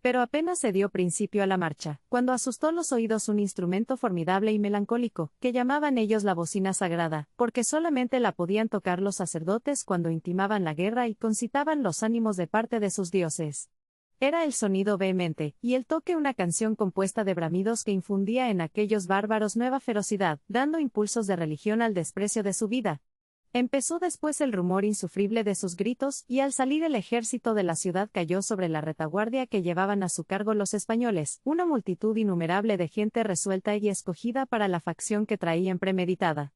Pero apenas se dio principio a la marcha, cuando asustó los oídos un instrumento formidable y melancólico, que llamaban ellos la bocina sagrada, porque solamente la podían tocar los sacerdotes cuando intimaban la guerra y concitaban los ánimos de parte de sus dioses. Era el sonido vehemente, y el toque una canción compuesta de bramidos que infundía en aquellos bárbaros nueva ferocidad, dando impulsos de religión al desprecio de su vida. Empezó después el rumor insufrible de sus gritos, y al salir el ejército de la ciudad cayó sobre la retaguardia que llevaban a su cargo los españoles, una multitud innumerable de gente resuelta y escogida para la facción que traían premeditada.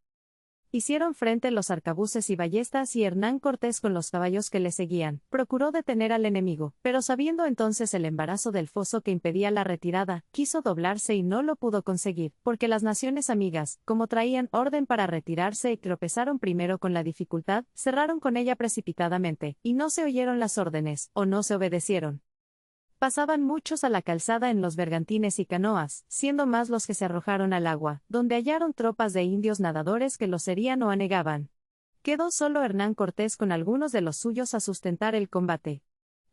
Hicieron frente los arcabuces y ballestas, y Hernán Cortés, con los caballos que le seguían, procuró detener al enemigo, pero sabiendo entonces el embarazo del foso que impedía la retirada, quiso doblarse y no lo pudo conseguir, porque las naciones amigas, como traían orden para retirarse y tropezaron primero con la dificultad, cerraron con ella precipitadamente, y no se oyeron las órdenes, o no se obedecieron. Pasaban muchos a la calzada en los bergantines y canoas, siendo más los que se arrojaron al agua, donde hallaron tropas de indios nadadores que los herían o anegaban. Quedó solo Hernán Cortés con algunos de los suyos a sustentar el combate.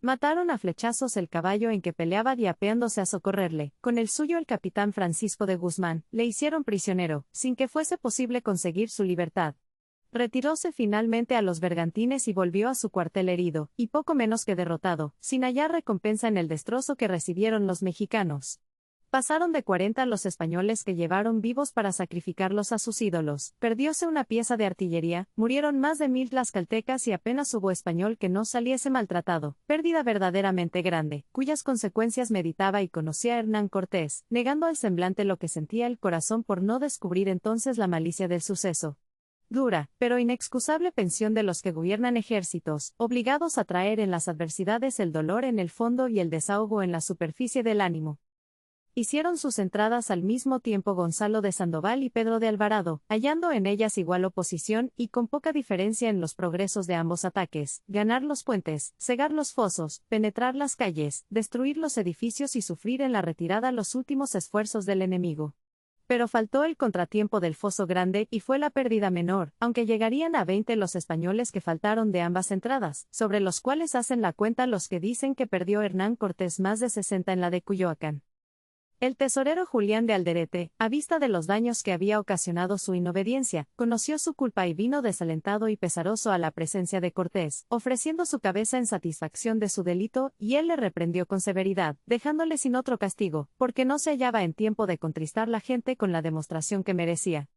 Mataron a flechazos el caballo en que peleaba y apeándose a socorrerle, con el suyo el capitán Francisco de Guzmán, le hicieron prisionero, sin que fuese posible conseguir su libertad. Retiróse finalmente a los bergantines y volvió a su cuartel herido, y poco menos que derrotado, sin hallar recompensa en el destrozo que recibieron los mexicanos. Pasaron de 40 los españoles que llevaron vivos para sacrificarlos a sus ídolos, perdióse una pieza de artillería, murieron más de 1000 tlaxcaltecas y apenas hubo español que no saliese maltratado, pérdida verdaderamente grande, cuyas consecuencias meditaba y conocía Hernán Cortés, negando al semblante lo que sentía el corazón por no descubrir entonces la malicia del suceso. Dura, pero inexcusable pensión de los que gobiernan ejércitos, obligados a traer en las adversidades el dolor en el fondo y el desahogo en la superficie del ánimo. Hicieron sus entradas al mismo tiempo Gonzalo de Sandoval y Pedro de Alvarado, hallando en ellas igual oposición y con poca diferencia en los progresos de ambos ataques, ganar los puentes, cegar los fosos, penetrar las calles, destruir los edificios y sufrir en la retirada los últimos esfuerzos del enemigo. Pero faltó el contratiempo del Foso Grande y fue la pérdida menor, aunque llegarían a 20 los españoles que faltaron de ambas entradas, sobre los cuales hacen la cuenta los que dicen que perdió Hernán Cortés más de 60 en la de Cuyoacán. El tesorero Julián de Alderete, a vista de los daños que había ocasionado su inobediencia, conoció su culpa y vino desalentado y pesaroso a la presencia de Cortés, ofreciendo su cabeza en satisfacción de su delito, y él le reprendió con severidad, dejándole sin otro castigo, porque no se hallaba en tiempo de contristar la gente con la demostración que merecía.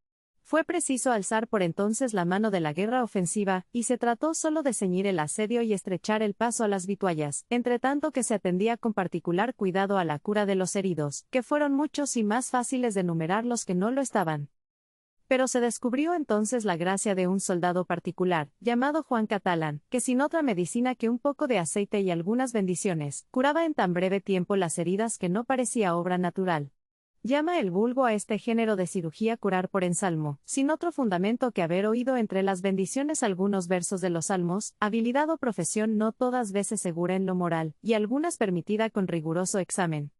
Fue preciso alzar por entonces la mano de la guerra ofensiva, y se trató solo de ceñir el asedio y estrechar el paso a las vituallas, entre tanto que se atendía con particular cuidado a la cura de los heridos, que fueron muchos y más fáciles de numerar los que no lo estaban. Pero se descubrió entonces la gracia de un soldado particular, llamado Juan Catalán, que sin otra medicina que un poco de aceite y algunas bendiciones, curaba en tan breve tiempo las heridas que no parecía obra natural. Llama el vulgo a este género de cirugía curar por ensalmo, sin otro fundamento que haber oído entre las bendiciones algunos versos de los salmos, habilidad o profesión no todas veces segura en lo moral, y algunas permitida con riguroso examen.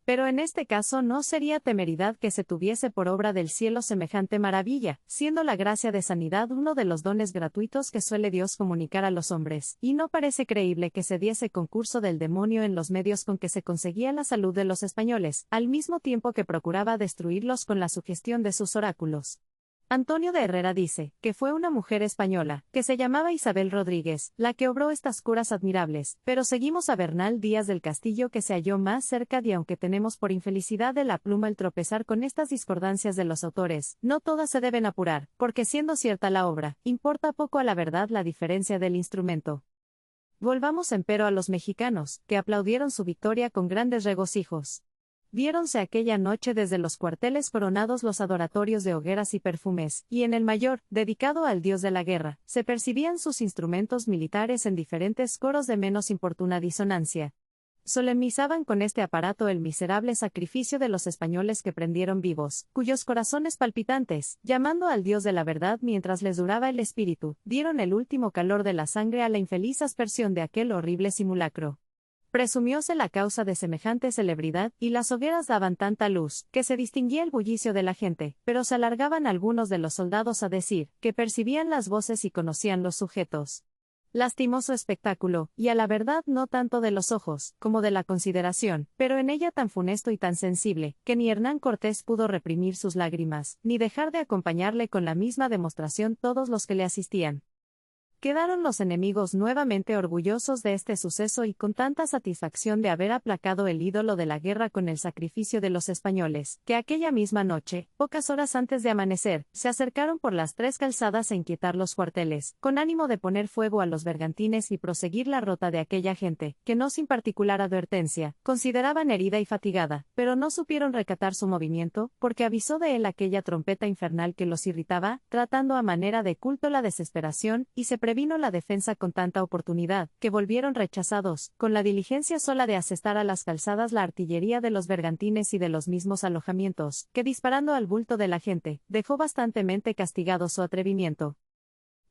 Pero en este caso no sería temeridad que se tuviese por obra del cielo semejante maravilla, siendo la gracia de sanidad uno de los dones gratuitos que suele Dios comunicar a los hombres, y no parece creíble que se diese concurso del demonio en los medios con que se conseguía la salud de los españoles, al mismo tiempo que procuraba destruirlos con la sugestión de sus oráculos. Antonio de Herrera dice, que fue una mujer española, que se llamaba Isabel Rodríguez, la que obró estas curas admirables, pero seguimos a Bernal Díaz del Castillo que se halló más cerca y aunque tenemos por infelicidad de la pluma el tropezar con estas discordancias de los autores, no todas se deben apurar, porque siendo cierta la obra, importa poco a la verdad la diferencia del instrumento. Volvamos empero a los mexicanos, que aplaudieron su victoria con grandes regocijos. Viéronse aquella noche desde los cuarteles coronados los adoratorios de hogueras y perfumes, y en el mayor, dedicado al dios de la guerra, se percibían sus instrumentos militares en diferentes coros de menos importuna disonancia. Solemnizaban con este aparato el miserable sacrificio de los españoles que prendieron vivos, cuyos corazones palpitantes, llamando al Dios de la verdad mientras les duraba el espíritu, dieron el último calor de la sangre a la infeliz aspersión de aquel horrible simulacro. Presumióse la causa de semejante celebridad, y las hogueras daban tanta luz, que se distinguía el bullicio de la gente, pero se alargaban algunos de los soldados a decir, que percibían las voces y conocían los sujetos. Lastimoso espectáculo, y a la verdad no tanto de los ojos, como de la consideración, pero en ella tan funesto y tan sensible, que ni Hernán Cortés pudo reprimir sus lágrimas, ni dejar de acompañarle con la misma demostración todos los que le asistían. Quedaron los enemigos nuevamente orgullosos de este suceso y con tanta satisfacción de haber aplacado el ídolo de la guerra con el sacrificio de los españoles, que aquella misma noche, pocas horas antes de amanecer, se acercaron por las 3 calzadas a inquietar los cuarteles, con ánimo de poner fuego a los bergantines y proseguir la rota de aquella gente, que no sin particular advertencia, consideraban herida y fatigada, pero no supieron recatar su movimiento, porque avisó de él aquella trompeta infernal que los irritaba, tratando a manera de culto la desesperación, y se previno la defensa con tanta oportunidad, que volvieron rechazados, con la diligencia sola de asestar a las calzadas la artillería de los bergantines y de los mismos alojamientos, que disparando al bulto de la gente, dejó bastantemente castigado su atrevimiento.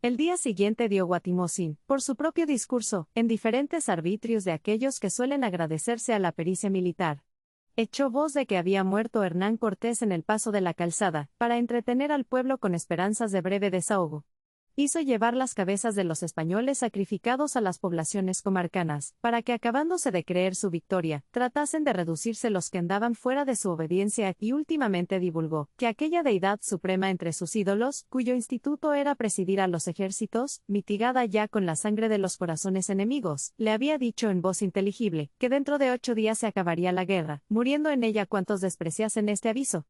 El día siguiente dio Guatimozín, por su propio discurso, en diferentes arbitrios de aquellos que suelen agradecerse a la pericia militar. Echó voz de que había muerto Hernán Cortés en el paso de la calzada, para entretener al pueblo con esperanzas de breve desahogo. Hizo llevar las cabezas de los españoles sacrificados a las poblaciones comarcanas, para que acabándose de creer su victoria, tratasen de reducirse los que andaban fuera de su obediencia, y últimamente divulgó que aquella deidad suprema entre sus ídolos, cuyo instituto era presidir a los ejércitos, mitigada ya con la sangre de los corazones enemigos, le había dicho en voz inteligible, que dentro de 8 días se acabaría la guerra, muriendo en ella cuantos despreciasen este aviso.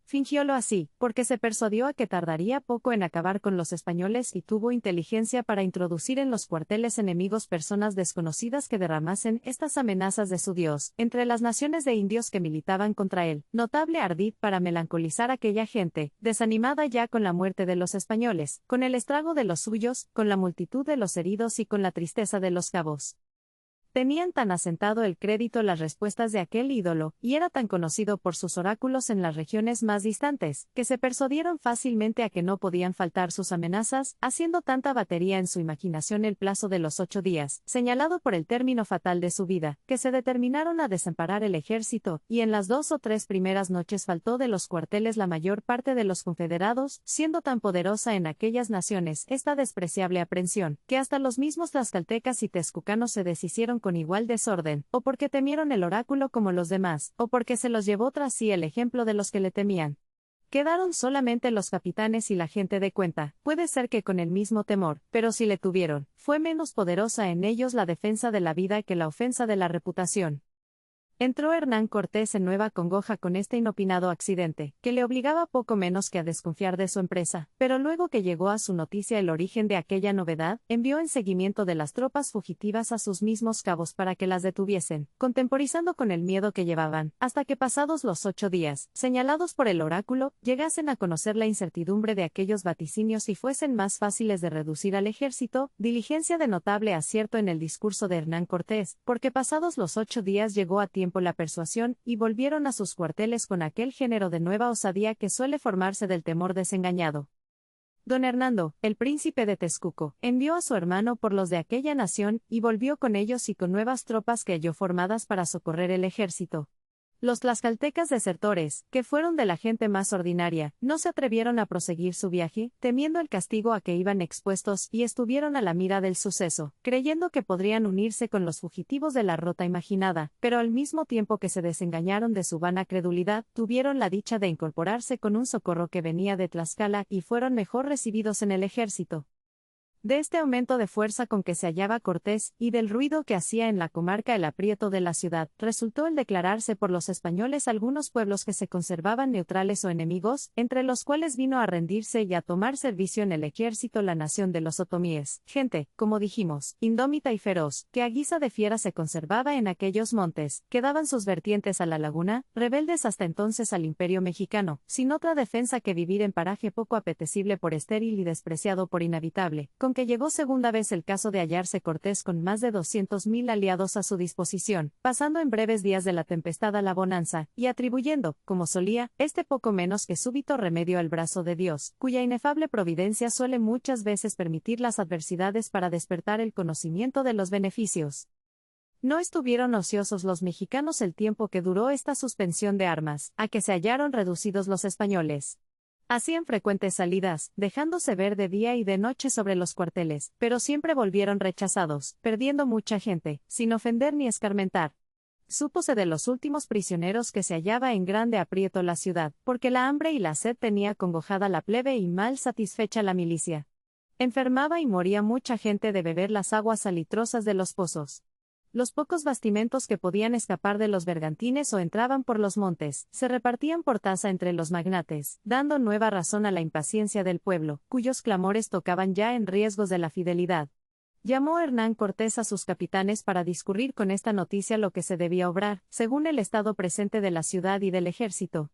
Fingiólo así, porque se persuadió a que tardaría poco en acabar con los españoles y tuvo inteligencia para introducir en los cuarteles enemigos personas desconocidas que derramasen estas amenazas de su Dios, entre las naciones de indios que militaban contra él, notable ardid para melancolizar a aquella gente, desanimada ya con la muerte de los españoles, con el estrago de los suyos, con la multitud de los heridos y con la tristeza de los cabos. Tenían tan asentado el crédito las respuestas de aquel ídolo, y era tan conocido por sus oráculos en las regiones más distantes, que se persuadieron fácilmente a que no podían faltar sus amenazas, haciendo tanta batería en su imaginación el plazo de los 8 días, señalado por el término fatal de su vida, que se determinaron a desamparar el ejército, y en las 2 o 3 primeras noches faltó de los cuarteles la mayor parte de los confederados, siendo tan poderosa en aquellas naciones esta despreciable aprensión, que hasta los mismos tlaxcaltecas y texcucanos se deshicieron con igual desorden, o porque temieron el oráculo como los demás, o porque se los llevó tras sí el ejemplo de los que le temían. Quedaron solamente los capitanes y la gente de cuenta, puede ser que con el mismo temor, pero si le tuvieron, fue menos poderosa en ellos la defensa de la vida que la ofensa de la reputación. Entró Hernán Cortés en nueva congoja con este inopinado accidente, que le obligaba poco menos que a desconfiar de su empresa, pero luego que llegó a su noticia el origen de aquella novedad, envió en seguimiento de las tropas fugitivas a sus mismos cabos para que las detuviesen, contemporizando con el miedo que llevaban, hasta que pasados los 8 días, señalados por el oráculo, llegasen a conocer la incertidumbre de aquellos vaticinios y fuesen más fáciles de reducir al ejército, diligencia de notable acierto en el discurso de Hernán Cortés, porque pasados los 8 días llegó a tiempo la persuasión, y volvieron a sus cuarteles con aquel género de nueva osadía que suele formarse del temor desengañado. Don Hernando, el príncipe de Texcuco, envió a su hermano por los de aquella nación, y volvió con ellos y con nuevas tropas que halló formadas para socorrer el ejército. Los tlaxcaltecas desertores, que fueron de la gente más ordinaria, no se atrevieron a proseguir su viaje, temiendo el castigo a que iban expuestos, y estuvieron a la mira del suceso, creyendo que podrían unirse con los fugitivos de la rota imaginada, pero al mismo tiempo que se desengañaron de su vana credulidad, tuvieron la dicha de incorporarse con un socorro que venía de Tlaxcala y fueron mejor recibidos en el ejército. De este aumento de fuerza con que se hallaba Cortés, y del ruido que hacía en la comarca el aprieto de la ciudad, resultó el declararse por los españoles algunos pueblos que se conservaban neutrales o enemigos, entre los cuales vino a rendirse y a tomar servicio en el ejército la nación de los otomíes, gente, como dijimos, indómita y feroz, que a guisa de fiera se conservaba en aquellos montes, que daban sus vertientes a la laguna, rebeldes hasta entonces al imperio mexicano, sin otra defensa que vivir en paraje poco apetecible por estéril y despreciado por inhabitable, con que llegó segunda vez el caso de hallarse Cortés con más de 200,000 aliados a su disposición, pasando en breves días de la tempestad a la bonanza, y atribuyendo, como solía, este poco menos que súbito remedio al brazo de Dios, cuya inefable providencia suele muchas veces permitir las adversidades para despertar el conocimiento de los beneficios. No estuvieron ociosos los mexicanos el tiempo que duró esta suspensión de armas, a que se hallaron reducidos los españoles. Hacían frecuentes salidas, dejándose ver de día y de noche sobre los cuarteles, pero siempre volvieron rechazados, perdiendo mucha gente, sin ofender ni escarmentar. Súpose de los últimos prisioneros que se hallaba en grande aprieto la ciudad, porque la hambre y la sed tenía congojada la plebe y mal satisfecha la milicia. Enfermaba y moría mucha gente de beber las aguas salitrosas de los pozos. Los pocos bastimentos que podían escapar de los bergantines o entraban por los montes, se repartían por tasa entre los magnates, dando nueva razón a la impaciencia del pueblo, cuyos clamores tocaban ya en riesgos de la fidelidad. Llamó Hernán Cortés a sus capitanes para discurrir con esta noticia lo que se debía obrar, según el estado presente de la ciudad y del ejército.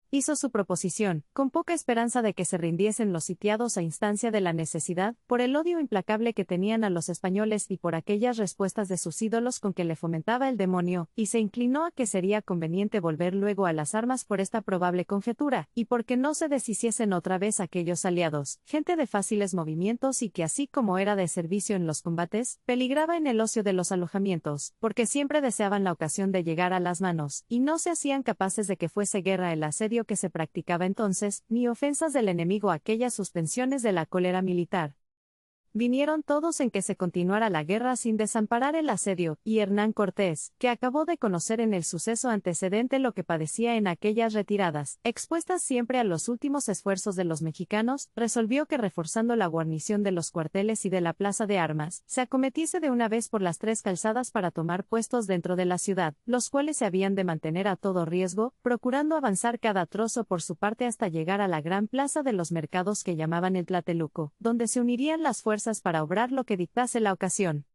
Hizo su proposición, con poca esperanza de que se rindiesen los sitiados a instancia de la necesidad, por el odio implacable que tenían a los españoles y por aquellas respuestas de sus ídolos con que le fomentaba el demonio, y se inclinó a que sería conveniente volver luego a las armas por esta probable conjetura, y porque no se deshiciesen otra vez aquellos aliados, gente de fáciles movimientos y que así como era de servicio en los combates, peligraba en el ocio de los alojamientos, porque siempre deseaban la ocasión de llegar a las manos, y no se hacían capaces de que fuese guerra el asedio asedio que se practicaba entonces, ni ofensas del enemigo a aquellas suspensiones de la cólera militar. Vinieron todos en que se continuara la guerra sin desamparar el asedio, y Hernán Cortés, que acabó de conocer en el suceso antecedente lo que padecía en aquellas retiradas, expuestas siempre a los últimos esfuerzos de los mexicanos, resolvió que reforzando la guarnición de los cuarteles y de la plaza de armas, se acometiese de una vez por las tres calzadas para tomar puestos dentro de la ciudad, los cuales se habían de mantener a todo riesgo, procurando avanzar cada trozo por su parte hasta llegar a la gran plaza de los mercados que llamaban el Tlateluco, donde se unirían las fuerzas para obrar lo que dictase la ocasión.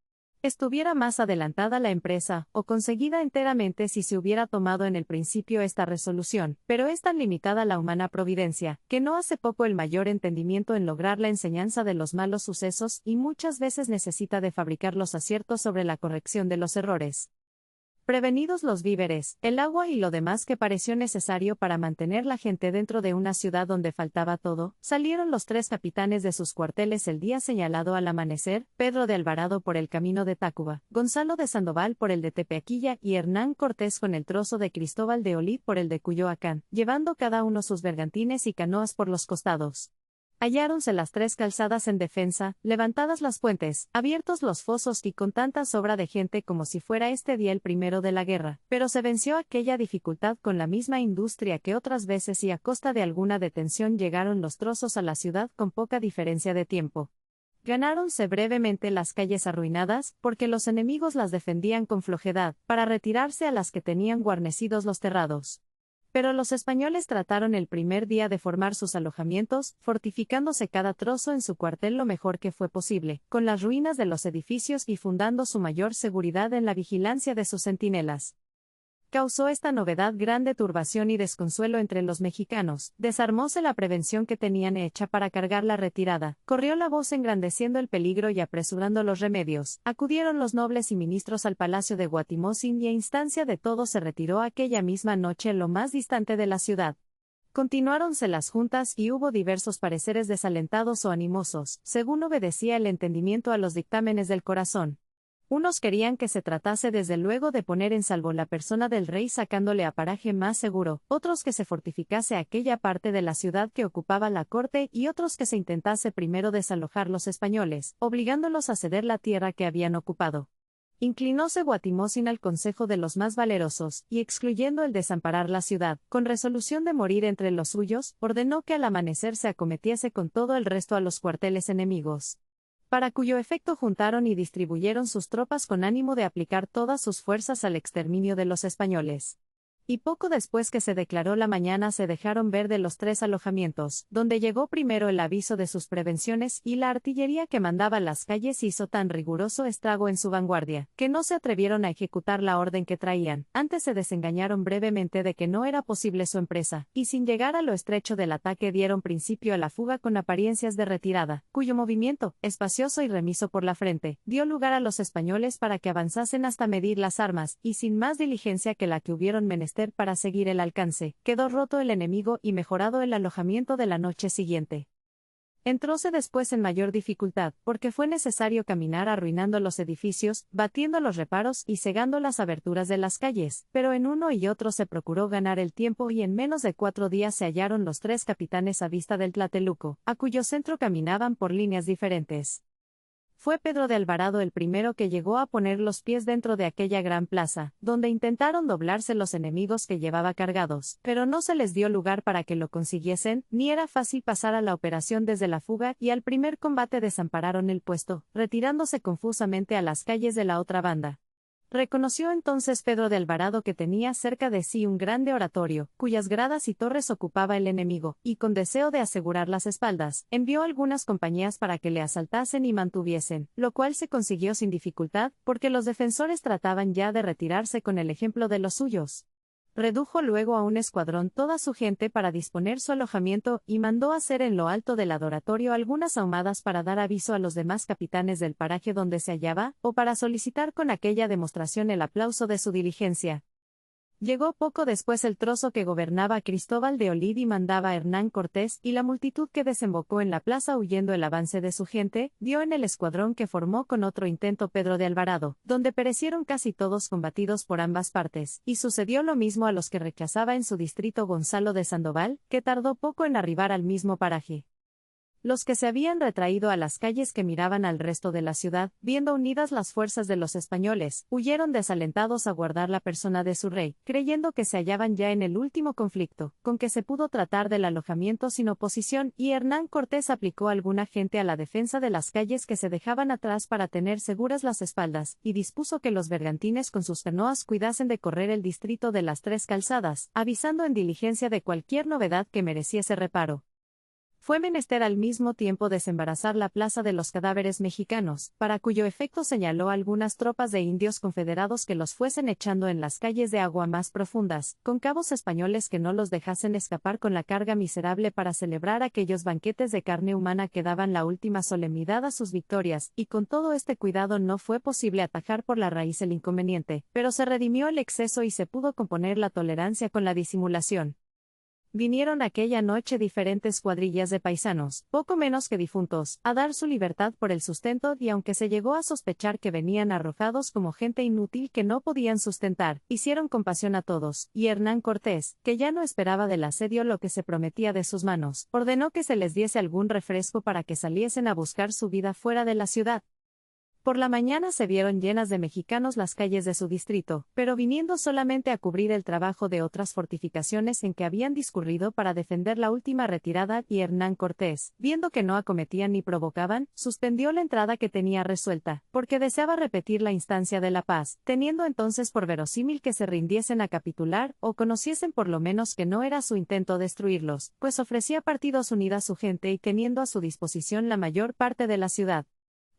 Estuviera más adelantada la empresa, o conseguida enteramente si se hubiera tomado en el principio esta resolución, pero es tan limitada la humana providencia, que no hace poco el mayor entendimiento en lograr la enseñanza de los malos sucesos y muchas veces necesita de fabricar los aciertos sobre la corrección de los errores. Prevenidos los víveres, el agua y lo demás que pareció necesario para mantener la gente dentro de una ciudad donde faltaba todo, salieron los tres capitanes de sus cuarteles el día señalado al amanecer, Pedro de Alvarado por el camino de Tacuba, Gonzalo de Sandoval por el de Tepeaquilla y Hernán Cortés con el trozo de Cristóbal de Olid por el de Cuyoacán, llevando cada uno sus bergantines y canoas por los costados. Halláronse las tres calzadas en defensa, levantadas las puentes, abiertos los fosos y con tanta sobra de gente como si fuera este día el primero de la guerra, pero se venció aquella dificultad con la misma industria que otras veces y a costa de alguna detención llegaron los trozos a la ciudad con poca diferencia de tiempo. Ganáronse brevemente las calles arruinadas, porque los enemigos las defendían con flojedad, para retirarse a las que tenían guarnecidos los terrados. Pero los españoles trataron el primer día de formar sus alojamientos, fortificándose cada trozo en su cuartel lo mejor que fue posible, con las ruinas de los edificios y fundando su mayor seguridad en la vigilancia de sus centinelas. Causó esta novedad grande turbación y desconsuelo entre los mexicanos, desarmóse la prevención que tenían hecha para cargar la retirada, corrió la voz engrandeciendo el peligro y apresurando los remedios, acudieron los nobles y ministros al palacio de Guatimozin y a instancia de todos se retiró aquella misma noche lo más distante de la ciudad. Continuáronse las juntas y hubo diversos pareceres desalentados o animosos, según obedecía el entendimiento a los dictámenes del corazón. Unos querían que se tratase desde luego de poner en salvo la persona del rey sacándole a paraje más seguro, otros que se fortificase aquella parte de la ciudad que ocupaba la corte y otros que se intentase primero desalojar los españoles, obligándolos a ceder la tierra que habían ocupado. Inclinóse Guatimozin al consejo de los más valerosos, y excluyendo el desamparar la ciudad, con resolución de morir entre los suyos, ordenó que al amanecer se acometiese con todo el resto a los cuarteles enemigos, para cuyo efecto juntaron y distribuyeron sus tropas con ánimo de aplicar todas sus fuerzas al exterminio de los españoles. Y poco después que se declaró la mañana se dejaron ver de los tres alojamientos, donde llegó primero el aviso de sus prevenciones y la artillería que mandaba las calles hizo tan riguroso estrago en su vanguardia, que no se atrevieron a ejecutar la orden que traían, antes se desengañaron brevemente de que no era posible su empresa, y sin llegar a lo estrecho del ataque dieron principio a la fuga con apariencias de retirada, cuyo movimiento, espacioso y remiso por la frente, dio lugar a los españoles para que avanzasen hasta medir las armas, y sin más diligencia que la que hubieron menester para seguir el alcance, quedó roto el enemigo y mejorado el alojamiento de la noche siguiente. Entróse después en mayor dificultad, porque fue necesario caminar arruinando los edificios, batiendo los reparos y cegando las aberturas de las calles, pero en uno y otro se procuró ganar el tiempo y en menos de 4 días se hallaron los tres capitanes a vista del Tlateluco, a cuyo centro caminaban por líneas diferentes. Fue Pedro de Alvarado el primero que llegó a poner los pies dentro de aquella gran plaza, donde intentaron doblarse los enemigos que llevaba cargados, pero no se les dio lugar para que lo consiguiesen, ni era fácil pasar a la operación desde la fuga y al primer combate desampararon el puesto, retirándose confusamente a las calles de la otra banda. Reconoció entonces Pedro de Alvarado que tenía cerca de sí un grande oratorio, cuyas gradas y torres ocupaba el enemigo, y con deseo de asegurar las espaldas, envió algunas compañías para que le asaltasen y mantuviesen, lo cual se consiguió sin dificultad, porque los defensores trataban ya de retirarse con el ejemplo de los suyos. Redujo luego a un escuadrón toda su gente para disponer su alojamiento y mandó hacer en lo alto del adoratorio algunas ahumadas para dar aviso a los demás capitanes del paraje donde se hallaba, o para solicitar con aquella demostración el aplauso de su diligencia. Llegó poco después el trozo que gobernaba a Cristóbal de Olid y mandaba a Hernán Cortés, y la multitud que desembocó en la plaza huyendo el avance de su gente, dio en el escuadrón que formó con otro intento Pedro de Alvarado, donde perecieron casi todos combatidos por ambas partes, y sucedió lo mismo a los que rechazaba en su distrito Gonzalo de Sandoval, que tardó poco en arribar al mismo paraje. Los que se habían retraído a las calles que miraban al resto de la ciudad, viendo unidas las fuerzas de los españoles, huyeron desalentados a guardar la persona de su rey, creyendo que se hallaban ya en el último conflicto, con que se pudo tratar del alojamiento sin oposición, y Hernán Cortés aplicó alguna gente a la defensa de las calles que se dejaban atrás para tener seguras las espaldas, y dispuso que los bergantines con sus canoas cuidasen de correr el distrito de las Tres Calzadas, avisando en diligencia de cualquier novedad que mereciese reparo. Fue menester al mismo tiempo desembarazar la plaza de los cadáveres mexicanos, para cuyo efecto señaló algunas tropas de indios confederados que los fuesen echando en las calles de agua más profundas, con cabos españoles que no los dejasen escapar con la carga miserable para celebrar aquellos banquetes de carne humana que daban la última solemnidad a sus victorias, y con todo este cuidado no fue posible atajar por la raíz el inconveniente, pero se redimió el exceso y se pudo componer la tolerancia con la disimulación. Vinieron aquella noche diferentes cuadrillas de paisanos, poco menos que difuntos, a dar su libertad por el sustento, y aunque se llegó a sospechar que venían arrojados como gente inútil que no podían sustentar, hicieron compasión a todos, y Hernán Cortés, que ya no esperaba del asedio lo que se prometía de sus manos, ordenó que se les diese algún refresco para que saliesen a buscar su vida fuera de la ciudad. Por la mañana se vieron llenas de mexicanos las calles de su distrito, pero viniendo solamente a cubrir el trabajo de otras fortificaciones en que habían discurrido para defender la última retirada, y Hernán Cortés, viendo que no acometían ni provocaban, suspendió la entrada que tenía resuelta, porque deseaba repetir la instancia de la paz, teniendo entonces por verosímil que se rindiesen a capitular, o conociesen por lo menos que no era su intento destruirlos, pues ofrecía partidos unida a su gente y teniendo a su disposición la mayor parte de la ciudad.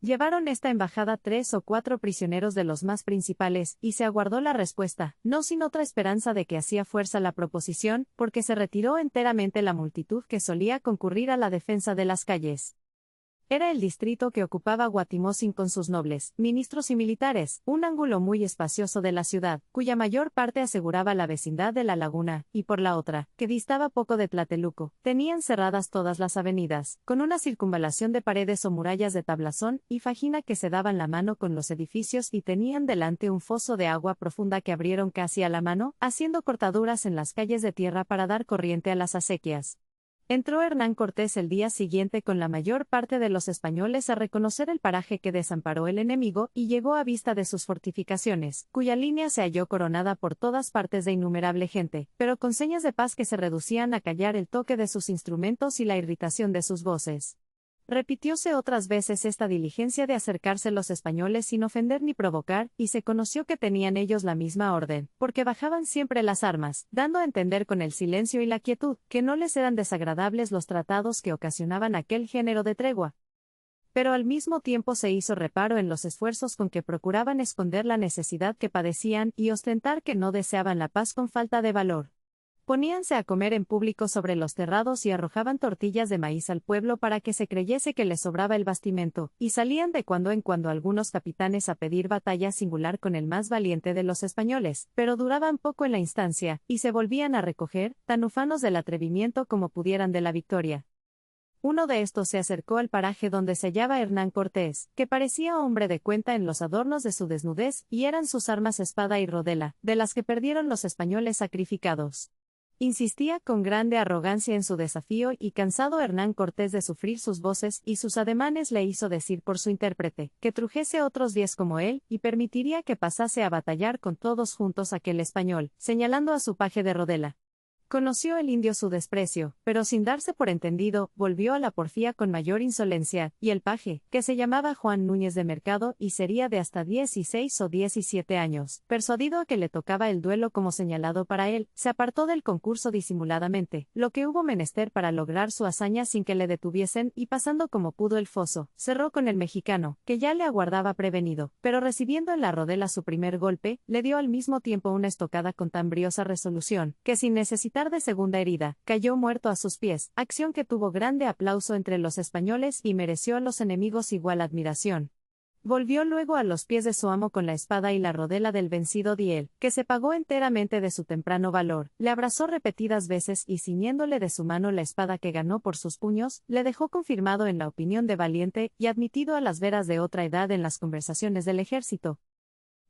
Llevaron esta embajada 3 o 4 prisioneros de los más principales, y se aguardó la respuesta, no sin otra esperanza de que hacía fuerza la proposición, porque se retiró enteramente la multitud que solía concurrir a la defensa de las calles. Era el distrito que ocupaba Guatimozin con sus nobles, ministros y militares, un ángulo muy espacioso de la ciudad, cuya mayor parte aseguraba la vecindad de la laguna, y por la otra, que distaba poco de Tlateluco, tenían cerradas todas las avenidas, con una circunvalación de paredes o murallas de tablazón y fajina que se daban la mano con los edificios, y tenían delante un foso de agua profunda que abrieron casi a la mano, haciendo cortaduras en las calles de tierra para dar corriente a las acequias. Entró Hernán Cortés el día siguiente con la mayor parte de los españoles a reconocer el paraje que desamparó el enemigo, y llegó a vista de sus fortificaciones, cuya línea se halló coronada por todas partes de innumerable gente, pero con señas de paz que se reducían a callar el toque de sus instrumentos y la irritación de sus voces. Repitióse otras veces esta diligencia de acercarse los españoles sin ofender ni provocar, y se conoció que tenían ellos la misma orden, porque bajaban siempre las armas, dando a entender con el silencio y la quietud, que no les eran desagradables los tratados que ocasionaban aquel género de tregua. Pero al mismo tiempo se hizo reparo en los esfuerzos con que procuraban esconder la necesidad que padecían y ostentar que no deseaban la paz con falta de valor. Poníanse a comer en público sobre los terrados y arrojaban tortillas de maíz al pueblo para que se creyese que les sobraba el bastimento, y salían de cuando en cuando algunos capitanes a pedir batalla singular con el más valiente de los españoles, pero duraban poco en la instancia, y se volvían a recoger, tan ufanos del atrevimiento como pudieran de la victoria. Uno de estos se acercó al paraje donde se hallaba Hernán Cortés, que parecía hombre de cuenta en los adornos de su desnudez, y eran sus armas espada y rodela, de las que perdieron los españoles sacrificados. Insistía con grande arrogancia en su desafío, y cansado Hernán Cortés de sufrir sus voces y sus ademanes le hizo decir por su intérprete, que trujese otros 10 como él, y permitiría que pasase a batallar con todos juntos aquel español, señalando a su paje de rodela. Conoció el indio su desprecio, pero sin darse por entendido, volvió a la porfía con mayor insolencia, y el paje, que se llamaba Juan Núñez de Mercado y sería de hasta 16 o 17 años, persuadido a que le tocaba el duelo como señalado para él, se apartó del concurso disimuladamente, lo que hubo menester para lograr su hazaña sin que le detuviesen, y pasando como pudo el foso, cerró con el mexicano, que ya le aguardaba prevenido, pero recibiendo en la rodela su primer golpe, le dio al mismo tiempo una estocada con tan briosa resolución, que sin necesitar de segunda herida, cayó muerto a sus pies, acción que tuvo grande aplauso entre los españoles y mereció a los enemigos igual admiración. Volvió luego a los pies de su amo con la espada y la rodela del vencido Diel, que se pagó enteramente de su temprano valor, le abrazó repetidas veces y ciñéndole de su mano la espada que ganó por sus puños, le dejó confirmado en la opinión de valiente y admitido a las veras de otra edad en las conversaciones del ejército.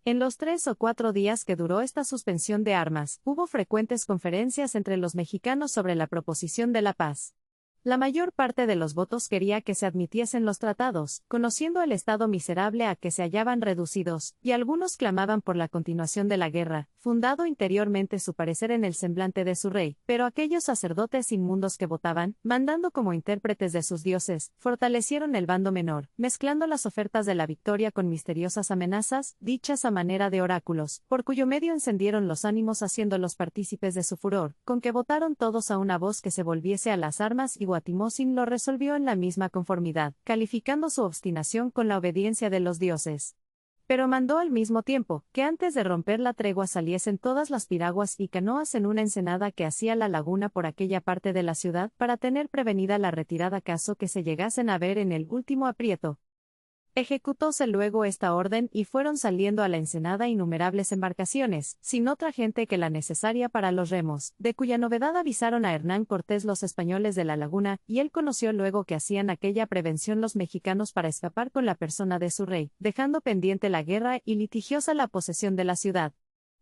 En los 3 o 4 días que duró esta suspensión de armas, hubo frecuentes conferencias entre los mexicanos sobre la proposición de la paz. La mayor parte de los votos quería que se admitiesen los tratados, conociendo el estado miserable a que se hallaban reducidos, y algunos clamaban por la continuación de la guerra, fundado interiormente su parecer en el semblante de su rey, pero aquellos sacerdotes inmundos que votaban, mandando como intérpretes de sus dioses, fortalecieron el bando menor, mezclando las ofertas de la victoria con misteriosas amenazas, dichas a manera de oráculos, por cuyo medio encendieron los ánimos haciéndolos partícipes de su furor, con que votaron todos a una voz que se volviese a las armas y Guatimozin lo resolvió en la misma conformidad, calificando su obstinación con la obediencia de los dioses. Pero mandó al mismo tiempo, que antes de romper la tregua saliesen todas las piraguas y canoas en una ensenada que hacía la laguna por aquella parte de la ciudad para tener prevenida la retirada caso que se llegasen a ver en el último aprieto. Ejecutóse luego esta orden y fueron saliendo a la ensenada innumerables embarcaciones, sin otra gente que la necesaria para los remos, de cuya novedad avisaron a Hernán Cortés los españoles de la laguna, y él conoció luego que hacían aquella prevención los mexicanos para escapar con la persona de su rey, dejando pendiente la guerra y litigiosa la posesión de la ciudad.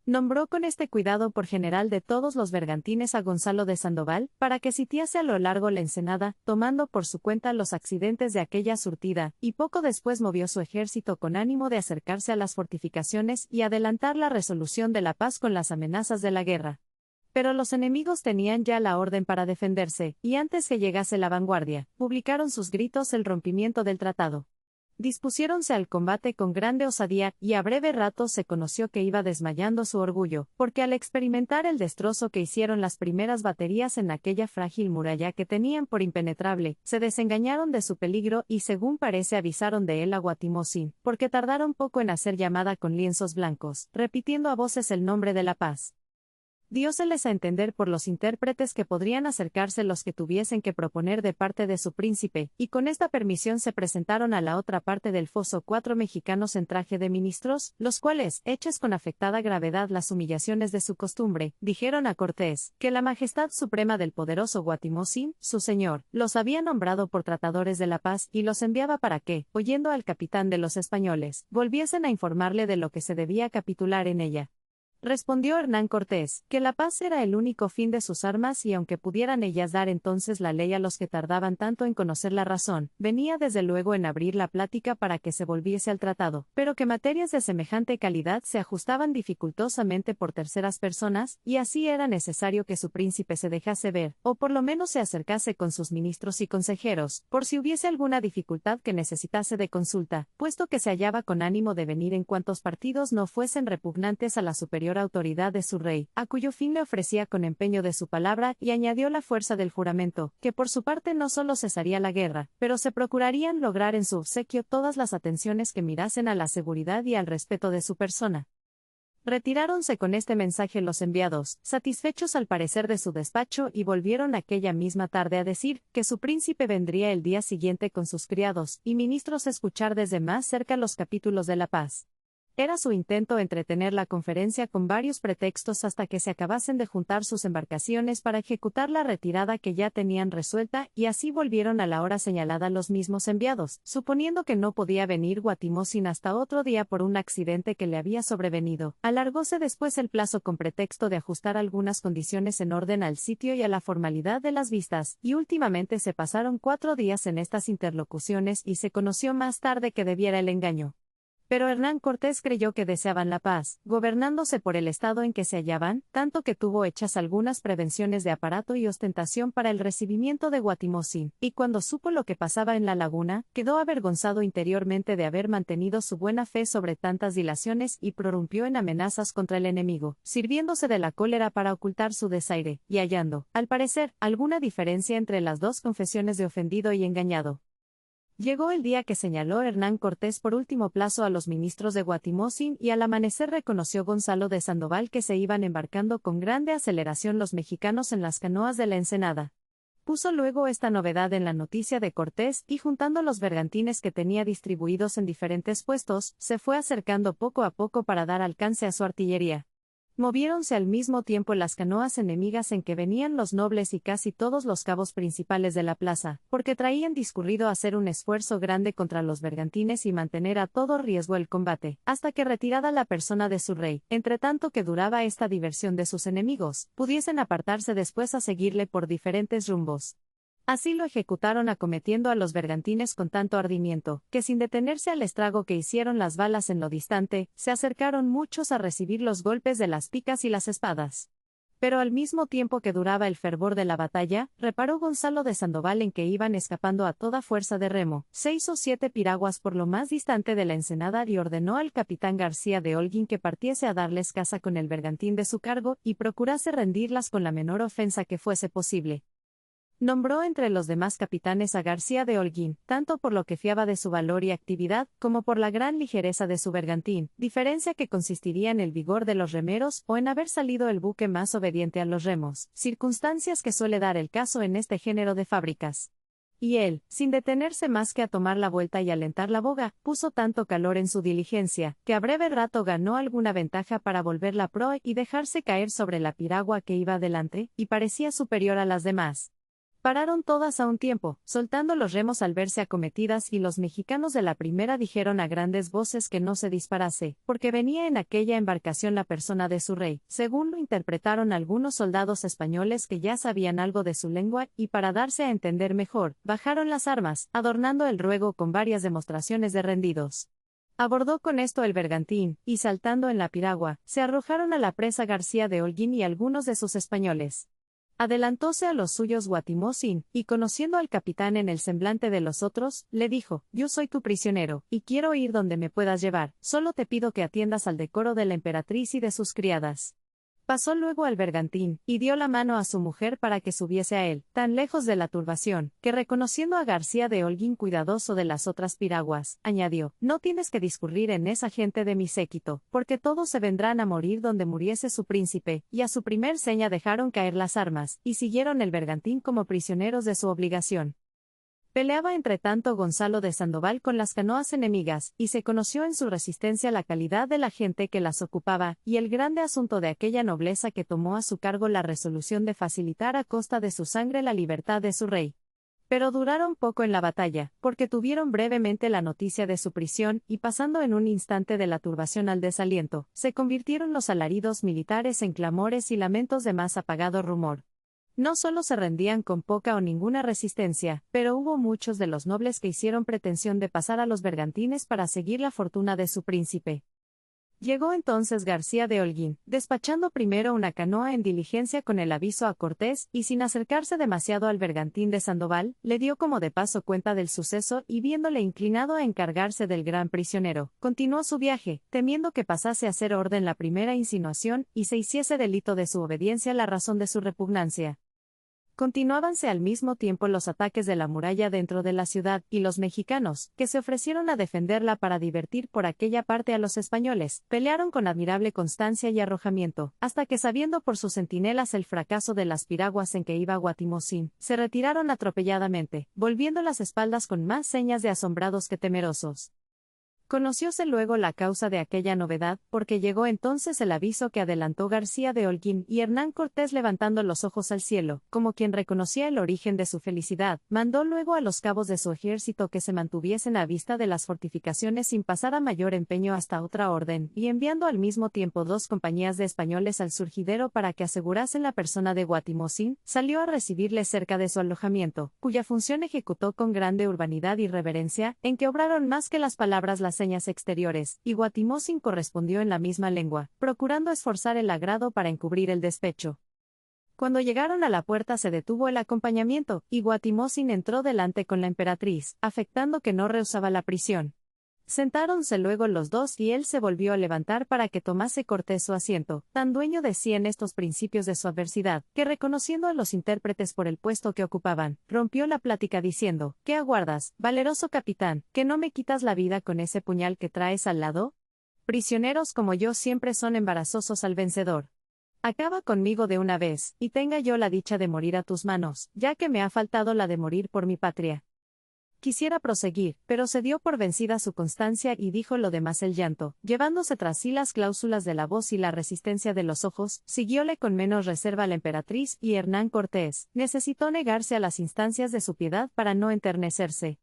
Nombró con este cuidado por general de todos los bergantines a Gonzalo de Sandoval, para que sitiase a lo largo la ensenada, tomando por su cuenta los accidentes de aquella surtida, y poco después movió su ejército con ánimo de acercarse a las fortificaciones y adelantar la resolución de la paz con las amenazas de la guerra. Pero los enemigos tenían ya la orden para defenderse, y antes que llegase la vanguardia, publicaron sus gritos el rompimiento del tratado. Dispusiéronse al combate con grande osadía, y a breve rato se conoció que iba desmayando su orgullo, porque al experimentar el destrozo que hicieron las primeras baterías en aquella frágil muralla que tenían por impenetrable, se desengañaron de su peligro y según parece avisaron de él a Guatimozin, porque tardaron poco en hacer llamada con lienzos blancos, repitiendo a voces el nombre de la paz. Dióseles a entender por los intérpretes que podrían acercarse los que tuviesen que proponer de parte de su príncipe, y con esta permisión se presentaron a la otra parte del foso 4 mexicanos en traje de ministros, los cuales, hechas con afectada gravedad las humillaciones de su costumbre, dijeron a Cortés, que la majestad suprema del poderoso Guatimozin, su señor, los había nombrado por tratadores de la paz y los enviaba para que, oyendo al capitán de los españoles, volviesen a informarle de lo que se debía capitular en ella. Respondió Hernán Cortés, que la paz era el único fin de sus armas y aunque pudieran ellas dar entonces la ley a los que tardaban tanto en conocer la razón, venía desde luego en abrir la plática para que se volviese al tratado, pero que materias de semejante calidad se ajustaban dificultosamente por terceras personas, y así era necesario que su príncipe se dejase ver, o por lo menos se acercase con sus ministros y consejeros, por si hubiese alguna dificultad que necesitase de consulta, puesto que se hallaba con ánimo de venir en cuantos partidos no fuesen repugnantes a la superior autoridad de su rey, a cuyo fin le ofrecía con empeño de su palabra y añadió la fuerza del juramento, que por su parte no solo cesaría la guerra, pero se procurarían lograr en su obsequio todas las atenciones que mirasen a la seguridad y al respeto de su persona. Retiráronse con este mensaje los enviados, satisfechos al parecer de su despacho y volvieron aquella misma tarde a decir, que su príncipe vendría el día siguiente con sus criados y ministros a escuchar desde más cerca los capítulos de la paz. Era su intento entretener la conferencia con varios pretextos hasta que se acabasen de juntar sus embarcaciones para ejecutar la retirada que ya tenían resuelta, y así volvieron a la hora señalada los mismos enviados, suponiendo que no podía venir Guatimozin hasta otro día por un accidente que le había sobrevenido. Alargóse después el plazo con pretexto de ajustar algunas condiciones en orden al sitio y a la formalidad de las vistas, y últimamente se pasaron 4 días en estas interlocuciones y se conoció más tarde que debiera el engaño. Pero Hernán Cortés creyó que deseaban la paz, gobernándose por el estado en que se hallaban, tanto que tuvo hechas algunas prevenciones de aparato y ostentación para el recibimiento de Guatimozin, y cuando supo lo que pasaba en la laguna, quedó avergonzado interiormente de haber mantenido su buena fe sobre tantas dilaciones y prorrumpió en amenazas contra el enemigo, sirviéndose de la cólera para ocultar su desaire, y hallando, al parecer, alguna diferencia entre las dos confesiones de ofendido y engañado. Llegó el día que señaló Hernán Cortés por último plazo a los ministros de Guatimozin y al amanecer reconoció Gonzalo de Sandoval que se iban embarcando con grande aceleración los mexicanos en las canoas de la ensenada. Puso luego esta novedad en la noticia de Cortés y juntando los bergantines que tenía distribuidos en diferentes puestos, se fue acercando poco a poco para dar alcance a su artillería. Moviéronse al mismo tiempo las canoas enemigas en que venían los nobles y casi todos los cabos principales de la plaza, porque traían discurrido hacer un esfuerzo grande contra los bergantines y mantener a todo riesgo el combate, hasta que retirada la persona de su rey, entre tanto que duraba esta diversión de sus enemigos, pudiesen apartarse después a seguirle por diferentes rumbos. Así lo ejecutaron acometiendo a los bergantines con tanto ardimiento, que sin detenerse al estrago que hicieron las balas en lo distante, se acercaron muchos a recibir los golpes de las picas y las espadas. Pero al mismo tiempo que duraba el fervor de la batalla, reparó Gonzalo de Sandoval en que iban escapando a toda fuerza de remo, 6 o 7 piraguas por lo más distante de la ensenada y ordenó al capitán García de Holguín que partiese a darles caza con el bergantín de su cargo y procurase rendirlas con la menor ofensa que fuese posible. Nombró entre los demás capitanes a García de Holguín, tanto por lo que fiaba de su valor y actividad, como por la gran ligereza de su bergantín, diferencia que consistiría en el vigor de los remeros o en haber salido el buque más obediente a los remos, circunstancias que suele dar el caso en este género de fábricas. Y él, sin detenerse más que a tomar la vuelta y alentar la boga, puso tanto calor en su diligencia, que a breve rato ganó alguna ventaja para volver la proa y dejarse caer sobre la piragua que iba adelante, y parecía superior a las demás. Pararon todas a un tiempo, soltando los remos al verse acometidas y los mexicanos de la primera dijeron a grandes voces que no se disparase, porque venía en aquella embarcación la persona de su rey, según lo interpretaron algunos soldados españoles que ya sabían algo de su lengua y para darse a entender mejor, bajaron las armas, adornando el ruego con varias demostraciones de rendidos. Abordó con esto el bergantín, y saltando en la piragua, se arrojaron a la presa García de Holguín y algunos de sus españoles. Adelantóse a los suyos Guatimozín, y conociendo al capitán en el semblante de los otros, le dijo: «Yo soy tu prisionero, y quiero ir donde me puedas llevar, solo te pido que atiendas al decoro de la emperatriz y de sus criadas». Pasó luego al bergantín, y dio la mano a su mujer para que subiese a él, tan lejos de la turbación, que reconociendo a García de Holguín cuidadoso de las otras piraguas, añadió: «No tienes que discurrir en esa gente de mi séquito, porque todos se vendrán a morir donde muriese su príncipe», y a su primer seña dejaron caer las armas, y siguieron el bergantín como prisioneros de su obligación. Peleaba entre tanto Gonzalo de Sandoval con las canoas enemigas, y se conoció en su resistencia la calidad de la gente que las ocupaba, y el grande asunto de aquella nobleza que tomó a su cargo la resolución de facilitar a costa de su sangre la libertad de su rey. Pero duraron poco en la batalla, porque tuvieron brevemente la noticia de su prisión, y pasando en un instante de la turbación al desaliento, se convirtieron los alaridos militares en clamores y lamentos de más apagado rumor. No solo se rendían con poca o ninguna resistencia, pero hubo muchos de los nobles que hicieron pretensión de pasar a los bergantines para seguir la fortuna de su príncipe. Llegó entonces García de Holguín, despachando primero una canoa en diligencia con el aviso a Cortés, y sin acercarse demasiado al bergantín de Sandoval, le dio como de paso cuenta del suceso y viéndole inclinado a encargarse del gran prisionero, continuó su viaje, temiendo que pasase a ser orden la primera insinuación y se hiciese delito de su obediencia la razón de su repugnancia. Continuábanse al mismo tiempo los ataques de la muralla dentro de la ciudad, y los mexicanos, que se ofrecieron a defenderla para divertir por aquella parte a los españoles, pelearon con admirable constancia y arrojamiento, hasta que sabiendo por sus centinelas el fracaso de las piraguas en que iba Guatimozín, se retiraron atropelladamente, volviendo las espaldas con más señas de asombrados que temerosos. Conocióse luego la causa de aquella novedad, porque llegó entonces el aviso que adelantó García de Holguín, y Hernán Cortés levantando los ojos al cielo, como quien reconocía el origen de su felicidad, mandó luego a los cabos de su ejército que se mantuviesen a vista de las fortificaciones sin pasar a mayor empeño hasta otra orden, y enviando al mismo tiempo 2 compañías de españoles al surgidero para que asegurasen la persona de Guatimozín, salió a recibirle cerca de su alojamiento, cuya función ejecutó con grande urbanidad y reverencia, en que obraron más que las palabras las señas exteriores, y Guatimozín correspondió en la misma lengua, procurando esforzar el agrado para encubrir el despecho. Cuando llegaron a la puerta se detuvo el acompañamiento, y Guatimozín entró delante con la emperatriz, afectando que no rehusaba la prisión. Sentáronse luego los dos y él se volvió a levantar para que tomase Cortés su asiento, tan dueño de sí en estos principios de su adversidad, que reconociendo a los intérpretes por el puesto que ocupaban, rompió la plática diciendo: «¿Qué aguardas, valeroso capitán, que no me quitas la vida con ese puñal que traes al lado? Prisioneros como yo siempre son embarazosos al vencedor. Acaba conmigo de una vez, y tenga yo la dicha de morir a tus manos, ya que me ha faltado la de morir por mi patria. Quisiera proseguir, pero se dio por vencida su constancia y dijo lo demás el llanto, llevándose tras sí las cláusulas de la voz y la resistencia de los ojos, siguióle con menos reserva la emperatriz y Hernán Cortés, necesitó negarse a las instancias de su piedad para no enternecerse.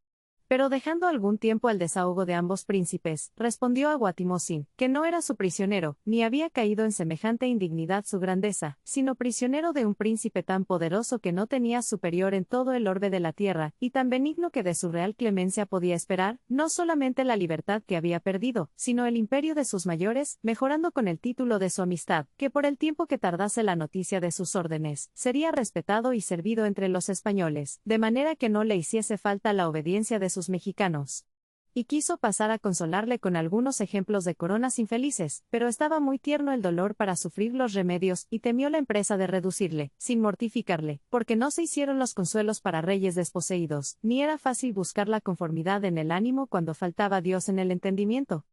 Pero dejando algún tiempo al desahogo de ambos príncipes, respondió a Guatimozín, que no era su prisionero, ni había caído en semejante indignidad su grandeza, sino prisionero de un príncipe tan poderoso que no tenía superior en todo el orbe de la tierra, y tan benigno que de su real clemencia podía esperar, no solamente la libertad que había perdido, sino el imperio de sus mayores, mejorando con el título de su amistad, que por el tiempo que tardase la noticia de sus órdenes, sería respetado y servido entre los españoles, de manera que no le hiciese falta la obediencia de sus mexicanos. Y quiso pasar a consolarle con algunos ejemplos de coronas infelices, pero estaba muy tierno el dolor para sufrir los remedios y temió la empresa de reducirle, sin mortificarle, porque no se hicieron los consuelos para reyes desposeídos, ni era fácil buscar la conformidad en el ánimo cuando faltaba Dios en el entendimiento.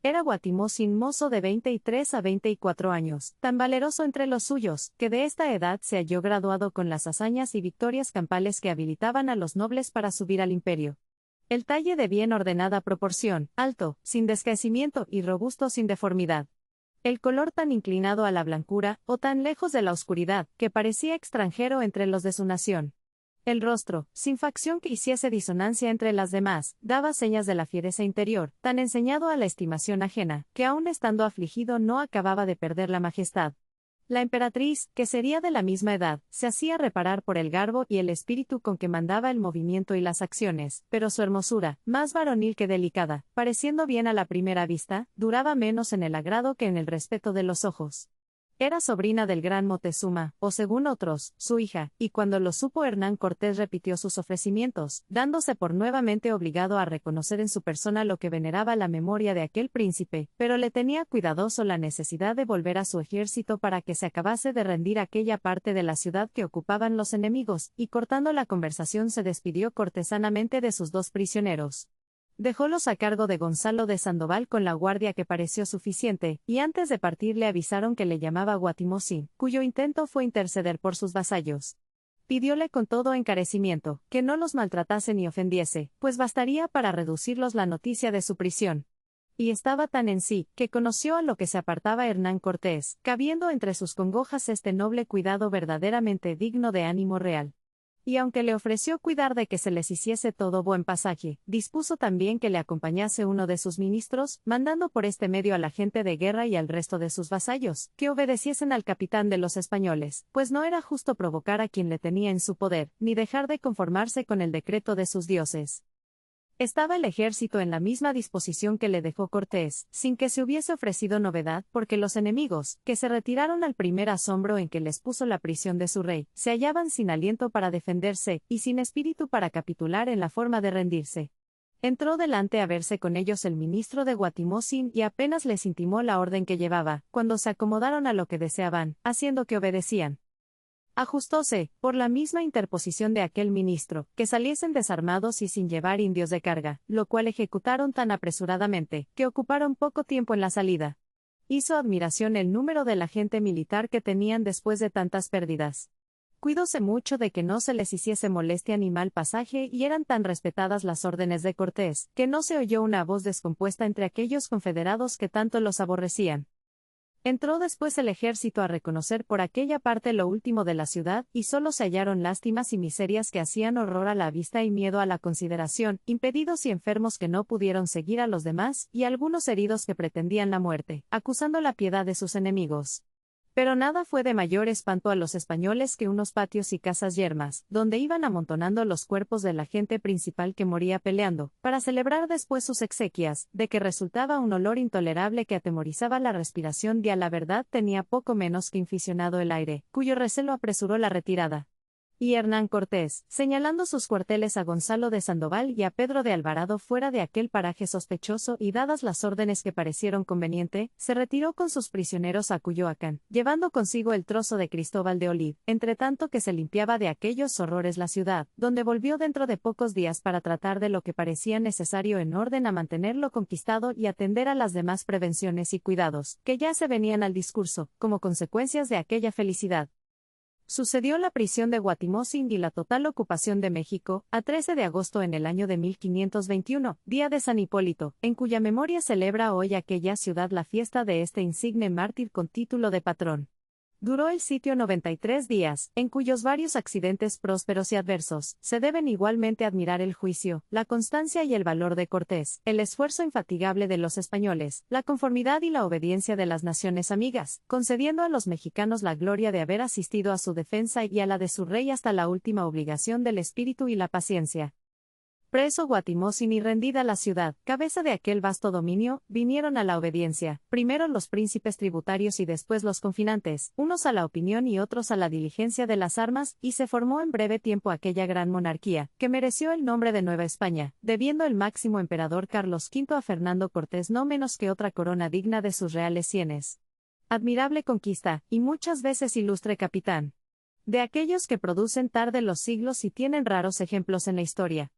Era Guatimozín mozo de 23 a 24 años, tan valeroso entre los suyos, que de esta edad se halló graduado con las hazañas y victorias campales que habilitaban a los nobles para subir al imperio. El talle de bien ordenada proporción, alto, sin descaecimiento y robusto sin deformidad. El color tan inclinado a la blancura, o tan lejos de la oscuridad, que parecía extranjero entre los de su nación. El rostro, sin facción que hiciese disonancia entre las demás, daba señas de la fiereza interior, tan enseñado a la estimación ajena, que aun estando afligido no acababa de perder la majestad. La emperatriz, que sería de la misma edad, se hacía reparar por el garbo y el espíritu con que mandaba el movimiento y las acciones, pero su hermosura, más varonil que delicada, pareciendo bien a la primera vista, duraba menos en el agrado que en el respeto de los ojos. Era sobrina del gran Moctezuma, o según otros, su hija, y cuando lo supo Hernán Cortés repitió sus ofrecimientos, dándose por nuevamente obligado a reconocer en su persona lo que veneraba la memoria de aquel príncipe, pero le tenía cuidadoso la necesidad de volver a su ejército para que se acabase de rendir aquella parte de la ciudad que ocupaban los enemigos, y cortando la conversación se despidió cortesanamente de sus dos prisioneros. Dejólos a cargo de Gonzalo de Sandoval con la guardia que pareció suficiente, y antes de partir le avisaron que le llamaba Guatimozín, cuyo intento fue interceder por sus vasallos. Pidióle con todo encarecimiento, que no los maltratase ni ofendiese, pues bastaría para reducirlos la noticia de su prisión. Y estaba tan en sí, que conoció a lo que se apartaba Hernán Cortés, cabiendo entre sus congojas este noble cuidado verdaderamente digno de ánimo real. Y aunque le ofreció cuidar de que se les hiciese todo buen pasaje, dispuso también que le acompañase uno de sus ministros, mandando por este medio a la gente de guerra y al resto de sus vasallos, que obedeciesen al capitán de los españoles, pues no era justo provocar a quien le tenía en su poder, ni dejar de conformarse con el decreto de sus dioses. Estaba el ejército en la misma disposición que le dejó Cortés, sin que se hubiese ofrecido novedad, porque los enemigos, que se retiraron al primer asombro en que les puso la prisión de su rey, se hallaban sin aliento para defenderse, y sin espíritu para capitular en la forma de rendirse. Entró delante a verse con ellos el ministro de Guatimozín y apenas les intimó la orden que llevaba, cuando se acomodaron a lo que deseaban, haciendo que obedecían. Ajustóse, por la misma interposición de aquel ministro, que saliesen desarmados y sin llevar indios de carga, lo cual ejecutaron tan apresuradamente, que ocuparon poco tiempo en la salida. Hizo admiración el número de la gente militar que tenían después de tantas pérdidas. Cuidóse mucho de que no se les hiciese molestia ni mal pasaje y eran tan respetadas las órdenes de Cortés, que no se oyó una voz descompuesta entre aquellos confederados que tanto los aborrecían. Entró después el ejército a reconocer por aquella parte lo último de la ciudad, y solo se hallaron lástimas y miserias que hacían horror a la vista y miedo a la consideración, impedidos y enfermos que no pudieron seguir a los demás, y algunos heridos que pretendían la muerte, acusando la piedad de sus enemigos. Pero nada fue de mayor espanto a los españoles que unos patios y casas yermas, donde iban amontonando los cuerpos de la gente principal que moría peleando, para celebrar después sus exequias, de que resultaba un olor intolerable que atemorizaba la respiración y a la verdad tenía poco menos que inficionado el aire, cuyo recelo apresuró la retirada. y Hernán Cortés, señalando sus cuarteles a Gonzalo de Sandoval y a Pedro de Alvarado fuera de aquel paraje sospechoso y dadas las órdenes que parecieron conveniente, se retiró con sus prisioneros a Cuyoacán, llevando consigo el trozo de Cristóbal de Olid, entre tanto que se limpiaba de aquellos horrores la ciudad, donde volvió dentro de pocos días para tratar de lo que parecía necesario en orden a mantenerlo conquistado y atender a las demás prevenciones y cuidados, que ya se venían al discurso, como consecuencias de aquella felicidad. Sucedió la prisión de Guatimozin y la total ocupación de México, a 13 de agosto en el año de 1521, día de San Hipólito, en cuya memoria celebra hoy aquella ciudad la fiesta de este insigne mártir con título de patrón. Duró el sitio 93 días, en cuyos varios accidentes prósperos y adversos, se deben igualmente admirar el juicio, la constancia y el valor de Cortés, el esfuerzo infatigable de los españoles, la conformidad y la obediencia de las naciones amigas, concediendo a los mexicanos la gloria de haber asistido a su defensa y a la de su rey hasta la última obligación del espíritu y la paciencia. Preso Guatimozin y rendida la ciudad, cabeza de aquel vasto dominio, vinieron a la obediencia, primero los príncipes tributarios y después los confinantes, unos a la opinión y otros a la diligencia de las armas, y se formó en breve tiempo aquella gran monarquía, que mereció el nombre de Nueva España, debiendo el máximo emperador Carlos V a Fernando Cortés no menos que otra corona digna de sus reales sienes. Admirable conquista, y muchas veces ilustre capitán. De aquellos que producen tarde los siglos y tienen raros ejemplos en la historia.